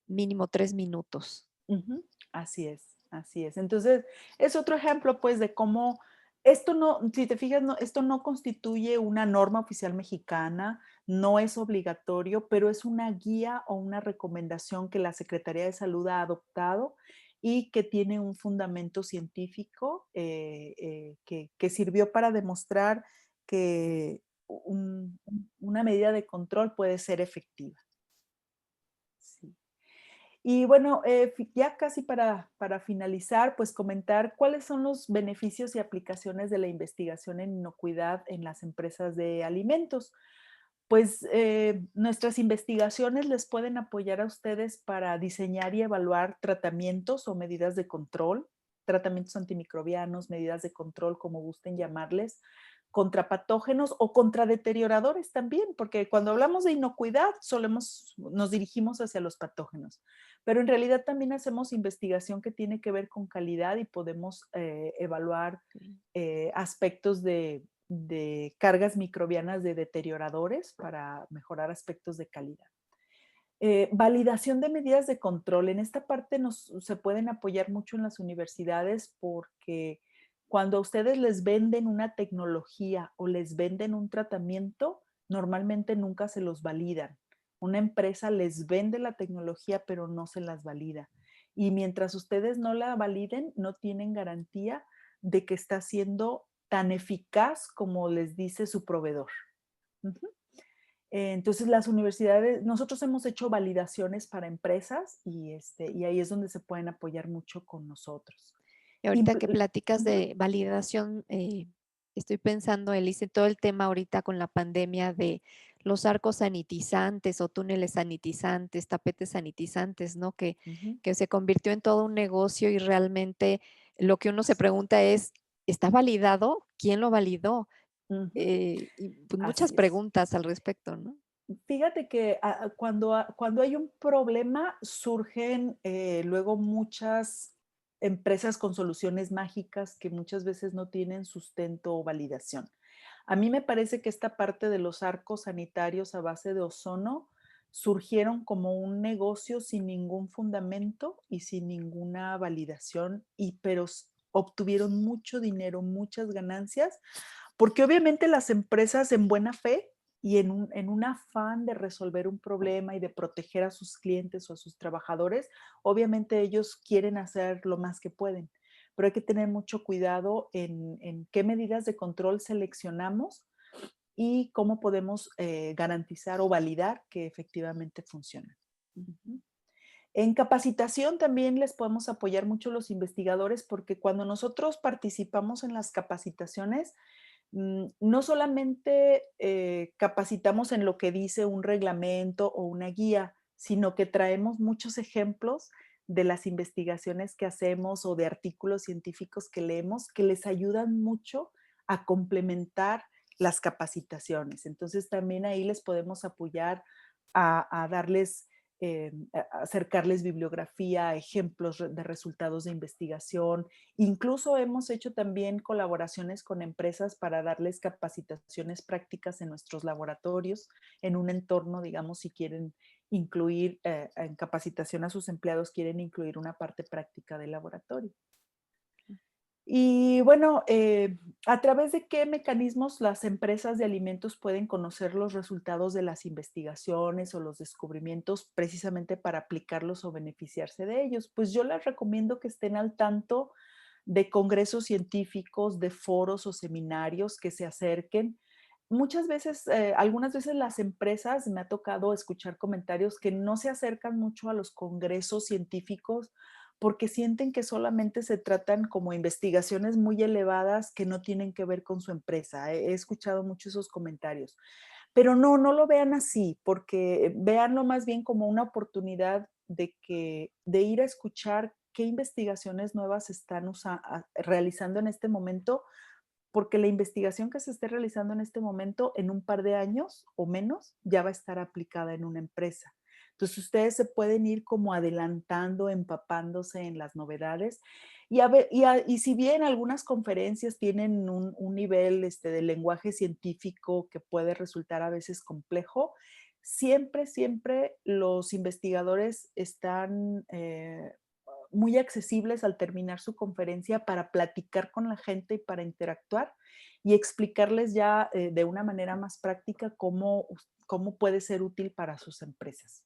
mínimo 3 minutos. Ujú, así es, así es. Entonces, es otro ejemplo, pues, de cómo esto no, si te fijas, no, esto no constituye una norma oficial mexicana, no es obligatorio, pero es una guía o una recomendación que la Secretaría de Salud ha adoptado y que tiene un fundamento científico que sirvió para demostrar que una medida de control puede ser efectiva. Sí. Y bueno, ya casi para finalizar, pues comentar cuáles son los beneficios y aplicaciones de la investigación en inocuidad en las empresas de alimentos. Pues nuestras investigaciones les pueden apoyar a ustedes para diseñar y evaluar tratamientos o medidas de control, tratamientos antimicrobianos, medidas de control, como gusten llamarles, contra patógenos o contra deterioradores también, porque cuando hablamos de inocuidad nos dirigimos hacia los patógenos, pero en realidad también hacemos investigación que tiene que ver con calidad y podemos evaluar Ok. aspectos de cargas microbianas de deterioradores para mejorar aspectos de calidad. Validación de medidas de control. En esta parte se pueden apoyar mucho en las universidades porque cuando a ustedes les venden una tecnología o les venden un tratamiento, normalmente nunca se los validan. Una empresa les vende la tecnología, pero no se las valida. Y mientras ustedes no la validen, no tienen garantía de que está siendo tan eficaz como les dice su proveedor. Ujú. Entonces, las universidades, nosotros hemos hecho validaciones para empresas y ahí es donde se pueden apoyar mucho con nosotros. Y ahorita que Impl- platicas Ujú, de validación, estoy pensando, Elise, todo el tema ahorita con la pandemia de los arcos sanitizantes o túneles sanitizantes, tapetes sanitizantes, ¿no? ujú, Que se convirtió en todo un negocio y realmente lo que uno se así pregunta es, ¿está validado? ¿Quién lo validó? ujú, Y pues muchas así es. preguntas al respecto, ¿no? Fíjate que cuando hay un problema surgen luego muchas empresas con soluciones mágicas que muchas veces no tienen sustento o validación. A mí me parece que esta parte de los arcos sanitarios a base de ozono surgieron como un negocio sin ningún fundamento y sin ninguna validación, pero obtuvieron mucho dinero, muchas ganancias, porque obviamente las empresas en buena fe y en un afán de resolver un problema y de proteger a sus clientes o a sus trabajadores, obviamente ellos quieren hacer lo más que pueden, pero hay que tener mucho cuidado en qué medidas de control seleccionamos y cómo podemos garantizar o validar que efectivamente funcionan. Ujú. En capacitación también les podemos apoyar mucho los investigadores porque cuando nosotros participamos en las capacitaciones, no solamente capacitamos en lo que dice un reglamento o una guía, sino que traemos muchos ejemplos de las investigaciones que hacemos o de artículos científicos que leemos que les ayudan mucho a complementar las capacitaciones. Entonces también ahí les podemos apoyar a darles, a acercarles bibliografía, ejemplos de resultados de investigación. Incluso hemos hecho también colaboraciones con empresas para darles capacitaciones prácticas en nuestros laboratorios, en un entorno, digamos, si quieren incluir en capacitación a sus empleados, quieren incluir una parte práctica del laboratorio. Y bueno, ¿a través de qué mecanismos las empresas de alimentos pueden conocer los resultados de las investigaciones o los descubrimientos precisamente para aplicarlos o beneficiarse de ellos? Pues yo les recomiendo que estén al tanto de congresos científicos, de foros o seminarios que se acerquen. muchas veces, algunas veces las empresas, me ha tocado escuchar comentarios que no se acercan mucho a los congresos científicos porque sienten que solamente se tratan como investigaciones muy elevadas que no tienen que ver con su empresa. He escuchado mucho esos comentarios. Pero no, no lo vean así, porque véanlo más bien como una oportunidad de ir a escuchar qué investigaciones nuevas se están realizando en este momento, porque la investigación que se esté realizando en este momento, en un par de años o menos, ya va a estar aplicada en una empresa. Entonces, ustedes se pueden ir como adelantando, empapándose en las novedades. Y, a ver, y si bien algunas conferencias tienen un nivel de lenguaje científico que puede resultar a veces complejo, siempre, siempre los investigadores están muy accesibles al terminar su conferencia para platicar con la gente y para interactuar y explicarles ya de una manera más práctica cómo puede ser útil para sus empresas.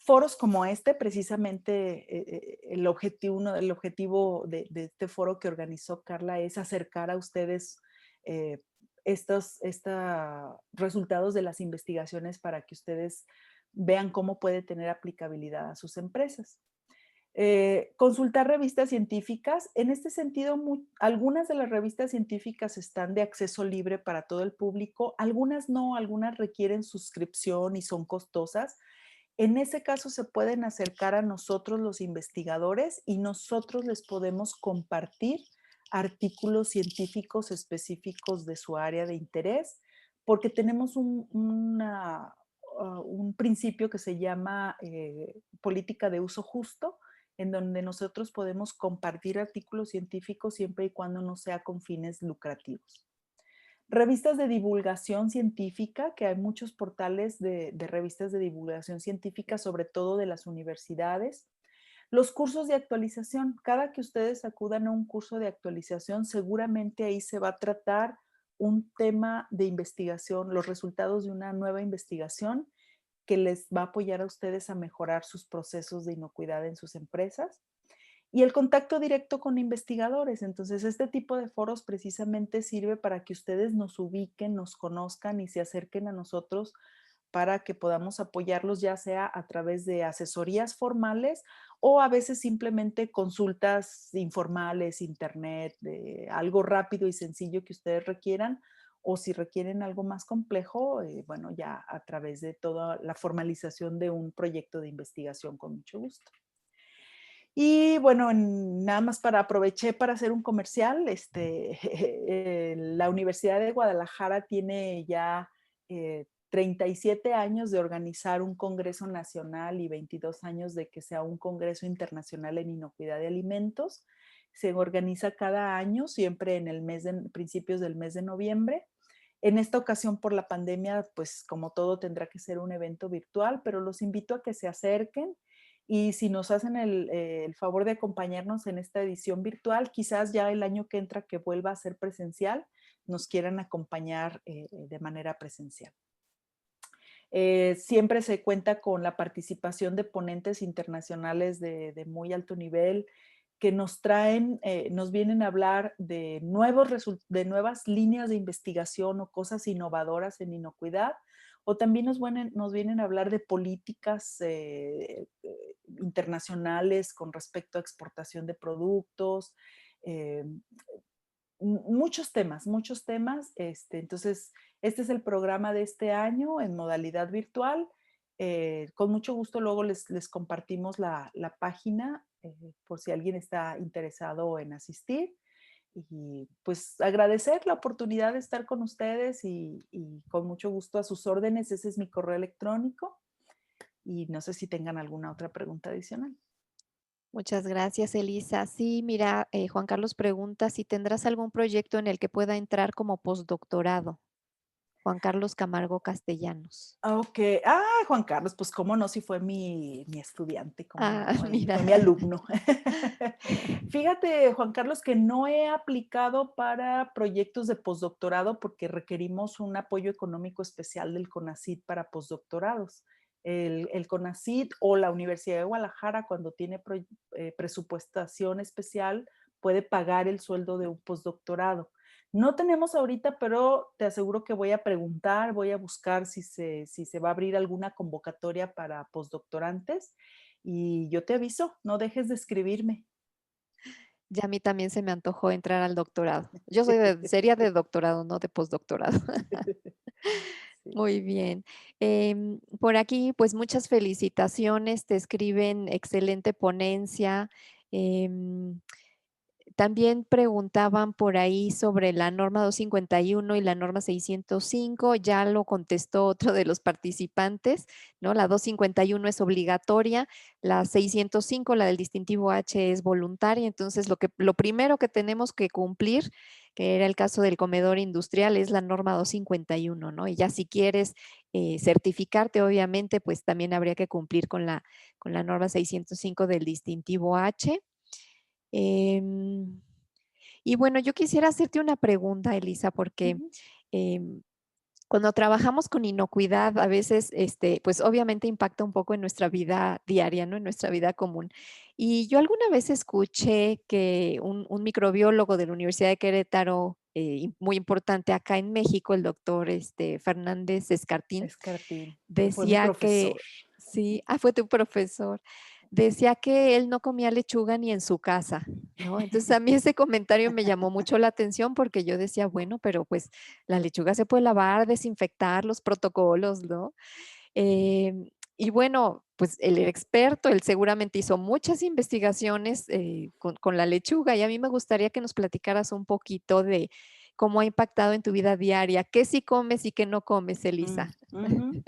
Foros como este, precisamente el objetivo de este foro que organizó Carla es acercar a ustedes eh, estos resultados de las investigaciones para que ustedes vean cómo puede tener aplicabilidad a sus empresas. Consultar revistas científicas. En este sentido, algunas de las revistas científicas están de acceso libre para todo el público, algunas no, algunas requieren suscripción y son costosas. En ese caso se pueden acercar a nosotros los investigadores y nosotros les podemos compartir artículos científicos específicos de su área de interés, porque tenemos un principio que se llama política de uso justo, en donde nosotros podemos compartir artículos científicos siempre y cuando no sea con fines lucrativos. Revistas de divulgación científica, que hay muchos portales de revistas de divulgación científica, sobre todo de las universidades. Los cursos de actualización, cada que ustedes acudan a un curso de actualización, seguramente ahí se va a tratar un tema de investigación, los resultados de una nueva investigación que les va a apoyar a ustedes a mejorar sus procesos de inocuidad en sus empresas. Y el contacto directo con investigadores. Entonces, este tipo de foros precisamente sirve para que ustedes nos ubiquen, nos conozcan y se acerquen a nosotros para que podamos apoyarlos, ya sea a través de asesorías formales o a veces simplemente consultas informales, internet, de algo rápido y sencillo que ustedes requieran, o si requieren algo más complejo, bueno, ya a través de toda la formalización de un proyecto de investigación con mucho gusto. Y bueno, nada más aproveché para hacer un comercial. La Universidad de Guadalajara tiene ya 37 años de organizar un congreso nacional y 22 años de que sea un congreso internacional en inocuidad de alimentos. Se organiza cada año, siempre en el principios del mes de noviembre. En esta ocasión, por la pandemia, pues como todo tendrá que ser un evento virtual, pero los invito a que se acerquen y si nos hacen el favor de acompañarnos en esta edición virtual, quizás ya el año que entra que vuelva a ser presencial, nos quieran acompañar de manera presencial. Siempre se cuenta con la participación de ponentes internacionales de muy alto nivel que nos traen, nos vienen a hablar de nuevas líneas de investigación o cosas innovadoras en inocuidad, o también nos vienen a hablar de políticas internacionales con respecto a exportación de productos, eh, muchos temas, muchos temas. Entonces, este es el programa de este año en modalidad virtual. Con mucho gusto luego les compartimos la página por si alguien está interesado en asistir. Y pues agradecer la oportunidad de estar con ustedes y con mucho gusto a sus órdenes. Ese es mi correo electrónico y no sé si tengan alguna otra pregunta adicional. Muchas gracias, Elisa. Sí, mira, Juan Carlos pregunta si tendrás algún proyecto en el que pueda entrar como postdoctorado. Juan Carlos Camargo Castellanos. Ah, okey. Juan Carlos, pues, cómo no, si fue mi estudiante, cómo Ah, no, mira. fue mi alumno. Fíjate, Juan Carlos, que no he aplicado para proyectos de postdoctorado, porque requerimos un apoyo económico especial del CONACYT para postdoctorados. El CONACYT o la Universidad de Guadalajara, cuando tiene presupuestación especial, puede pagar el sueldo de un postdoctorado. No tenemos ahorita, pero te aseguro que voy a preguntar, voy a buscar si se va a abrir alguna convocatoria para postdoctorantes y yo te aviso, no dejes de escribirme. Ya a mí también se me antojó entrar al doctorado. Yo sería de doctorado, no de postdoctorado. Sí. Muy bien. Por aquí, pues muchas felicitaciones, te escriben excelente ponencia. em, También preguntaban por ahí sobre la norma 251 y la norma 605. Ya lo contestó otro de los participantes, ¿no? La 251 es obligatoria, la 605, la del distintivo H, es voluntaria. Entonces, lo primero que tenemos que cumplir, que era el caso del comedor industrial, es la norma 251, ¿no? Y ya si quieres certificarte, obviamente, pues también habría que cumplir con la norma 605 del distintivo H. Em, y bueno, yo quisiera hacerte una pregunta, Elisa, porque Ujú, em, cuando trabajamos con inocuidad, a veces, pues obviamente impacta un poco en nuestra vida diaria, ¿no? En nuestra vida común. Y yo alguna vez escuché que un microbiólogo de la Universidad de Querétaro, muy importante acá en México, el doctor Fernández Escartín, Escartín, fue mi decía profesor. que, sí, fue tu profesor, decía que él no comía lechuga ni en su casa, ¿no? Entonces a mí ese comentario me llamó mucho la atención porque yo decía, bueno, pero pues la lechuga se puede lavar, desinfectar, los protocolos, ¿no? Y bueno, pues el experto, él seguramente hizo muchas investigaciones con la lechuga y a mí me gustaría que nos platicaras un poquito de cómo ha impactado en tu vida diaria, qué sí comes y qué no comes, Elisa. Ujú.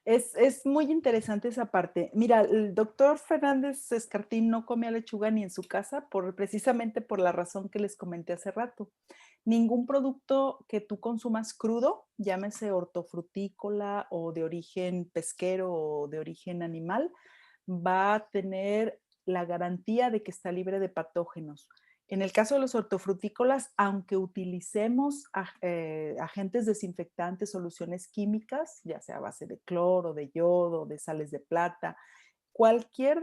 Es muy interesante esa parte. Mira, el doctor Fernández Escartín no comía lechuga ni en su casa, precisamente por la razón que les comenté hace rato. Ningún producto que tú consumas crudo, llámese hortofrutícola o de origen pesquero o de origen animal, va a tener la garantía de que está libre de patógenos. En el caso de los hortofrutícolas, aunque utilicemos agentes desinfectantes, soluciones químicas, ya sea a base de cloro, de yodo, de sales de plata, cualquier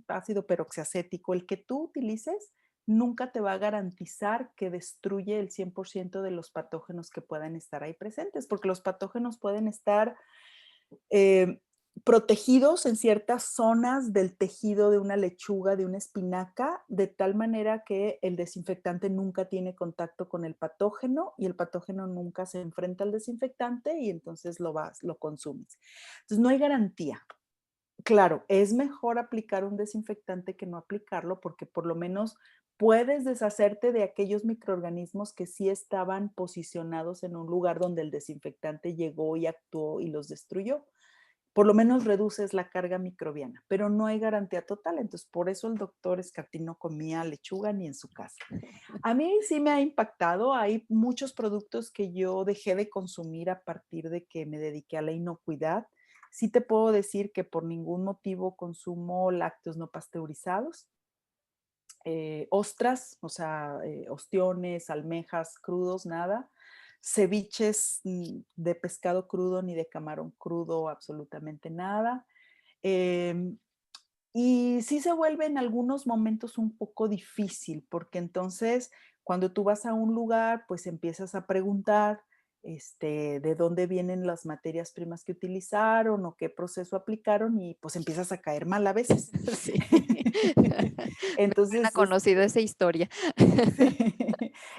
ácido peroxiacético, el que tú utilices, nunca te va a garantizar que destruye el 100% de los patógenos que puedan estar ahí presentes, porque los patógenos pueden estar eh, protegidos en ciertas zonas del tejido de una lechuga, de una espinaca, de tal manera que el desinfectante nunca tiene contacto con el patógeno y el patógeno nunca se enfrenta al desinfectante y entonces lo consumes. Entonces no hay garantía. Claro, es mejor aplicar un desinfectante que no aplicarlo porque por lo menos puedes deshacerte de aquellos microorganismos que sí estaban posicionados en un lugar donde el desinfectante llegó y actuó y los destruyó. Por lo menos reduces la carga microbiana, pero no hay garantía total. Entonces, por eso el doctor Escartín no comía lechuga ni en su casa. A mí sí me ha impactado. Hay muchos productos que yo dejé de consumir a partir de que me dediqué a la inocuidad. Sí te puedo decir que por ningún motivo consumo lácteos no pasteurizados, ostras, o sea, ostiones, almejas crudos, nada. Ceviches de pescado crudo ni de camarón crudo, absolutamente nada. Em, y sí se vuelve en algunos momentos un poco difícil, porque entonces cuando tú vas a un lugar, pues empiezas a preguntar de dónde vienen las materias primas que utilizaron o qué proceso aplicaron y pues empiezas a caer mal a veces. Sí, me suena Entonces, conocida esa historia. sí.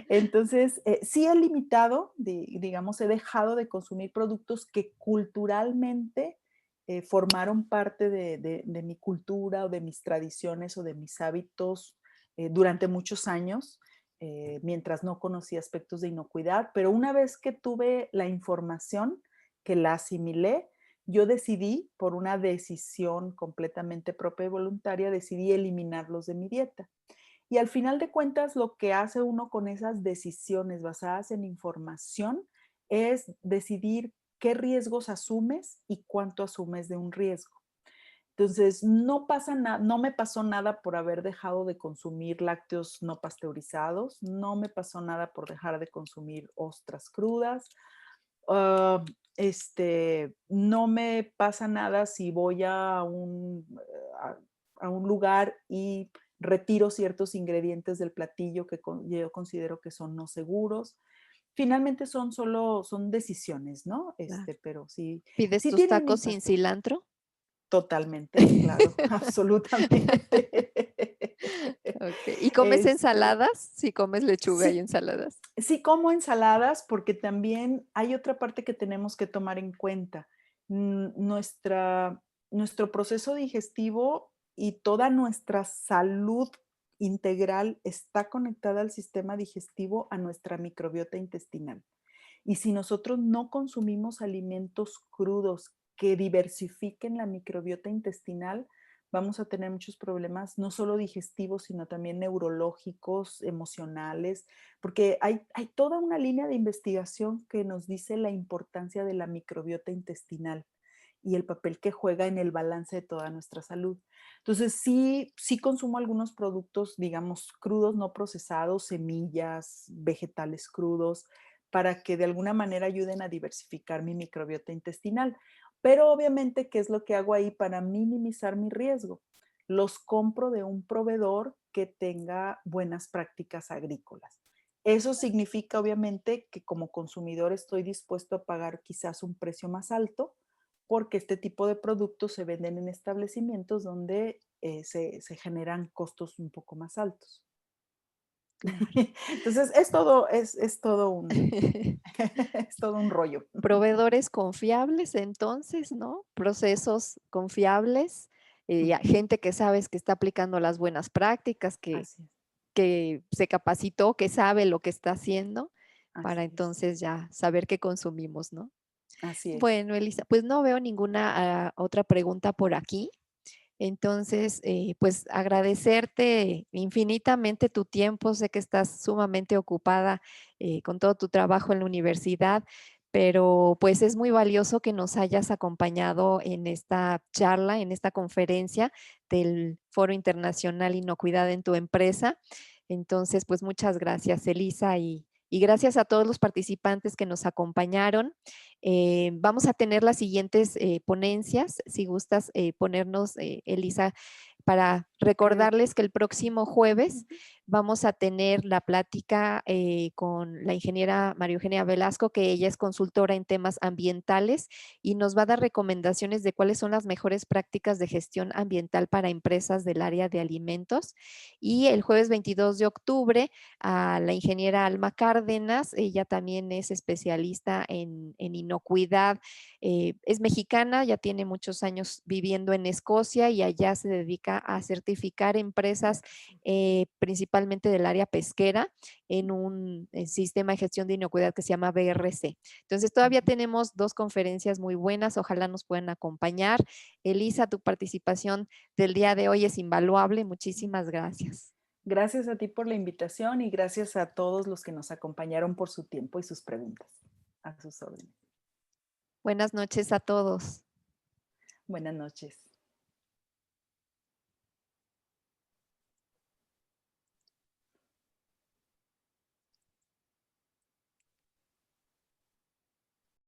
Entonces, sí he limitado, digamos, he dejado de consumir productos que culturalmente formaron parte de mi cultura o de mis tradiciones o de mis hábitos durante muchos años, mientras no conocía aspectos de inocuidad. Pero una vez que tuve la información, que la asimilé, yo decidí, por una decisión completamente propia y voluntaria, decidí eliminarlos de mi dieta. Y al final de cuentas, lo que hace uno con esas decisiones basadas en información es decidir qué riesgos asumes y cuánto asumes de un riesgo. Entonces, no pasa nada, no me pasó nada por haber dejado de consumir lácteos no pasteurizados, no me pasó nada por dejar de consumir ostras crudas, ah, no me pasa nada si voy a un lugar y retiro ciertos ingredientes del platillo que yo considero que son no seguros. Finalmente son decisiones, ¿no? Claro. Pero sí, ¿Pides sí tus tienen tacos sin impacto. cilantro? Totalmente, claro, absolutamente. Okey, ¿y comes Este, ensaladas? ¿Sí comes lechuga y sí, ensaladas? sí como ensaladas, porque también hay otra parte que tenemos que tomar en cuenta. Nuestro proceso digestivo y toda nuestra salud integral está conectada al sistema digestivo, a nuestra microbiota intestinal. Y si nosotros no consumimos alimentos crudos que diversifiquen la microbiota intestinal, vamos a tener muchos problemas, no solo digestivos, sino también neurológicos, emocionales, porque hay toda una línea de investigación que nos dice la importancia de la microbiota intestinal y el papel que juega en el balance de toda nuestra salud. Entonces, sí consumo algunos productos, digamos, crudos, no procesados, semillas, vegetales crudos, para que de alguna manera ayuden a diversificar mi microbiota intestinal. Pero obviamente, ¿qué es lo que hago ahí para minimizar mi riesgo? Los compro de un proveedor que tenga buenas prácticas agrícolas. Eso significa, obviamente, que como consumidor estoy dispuesto a pagar quizás un precio más alto, porque este tipo de productos se venden en establecimientos donde se generan costos un poco más altos. Claro. Entonces, es todo un, es todo un rollo. Proveedores confiables, entonces, ¿no? Procesos confiables, Ujú, gente que sabes que está aplicando las buenas prácticas, así es, que se capacitó, que sabe lo que está haciendo, para así es, entonces ya saber qué consumimos, ¿no? así es. Bueno, Elisa, pues no veo ninguna, otra pregunta por aquí. Entonces, pues agradecerte infinitamente tu tiempo. Sé que estás sumamente ocupada con todo tu trabajo en la universidad, pero pues es muy valioso que nos hayas acompañado en esta charla, en esta conferencia del Foro Internacional Inocuidad en tu empresa. Entonces, pues muchas gracias, Elisa, y gracias a todos los participantes que nos acompañaron. Vamos a tener las siguientes ponencias, si gustas ponernos, Elisa, para Claro. recordarles que el próximo jueves Ujú. vamos a tener la plática con la ingeniera María Eugenia Velasco, que ella es consultora en temas ambientales y nos va a dar recomendaciones de cuáles son las mejores prácticas de gestión ambiental para empresas del área de alimentos. Y el jueves 22 de octubre a la ingeniera Alma Cárdenas, ella también es especialista en inocuidad, es mexicana, ya tiene muchos años viviendo en Escocia y allá se dedica a certificar empresas principalmente del área pesquera en un sistema de gestión de inocuidad que se llama BRC. Entonces todavía Ujú. tenemos dos conferencias muy buenas, ojalá nos puedan acompañar. Elisa, tu participación del día de hoy es invaluable, muchísimas gracias. Gracias a ti por la invitación y gracias a todos los que nos acompañaron por su tiempo y sus preguntas. A sus órdenes. Buenas noches a todos. Buenas noches.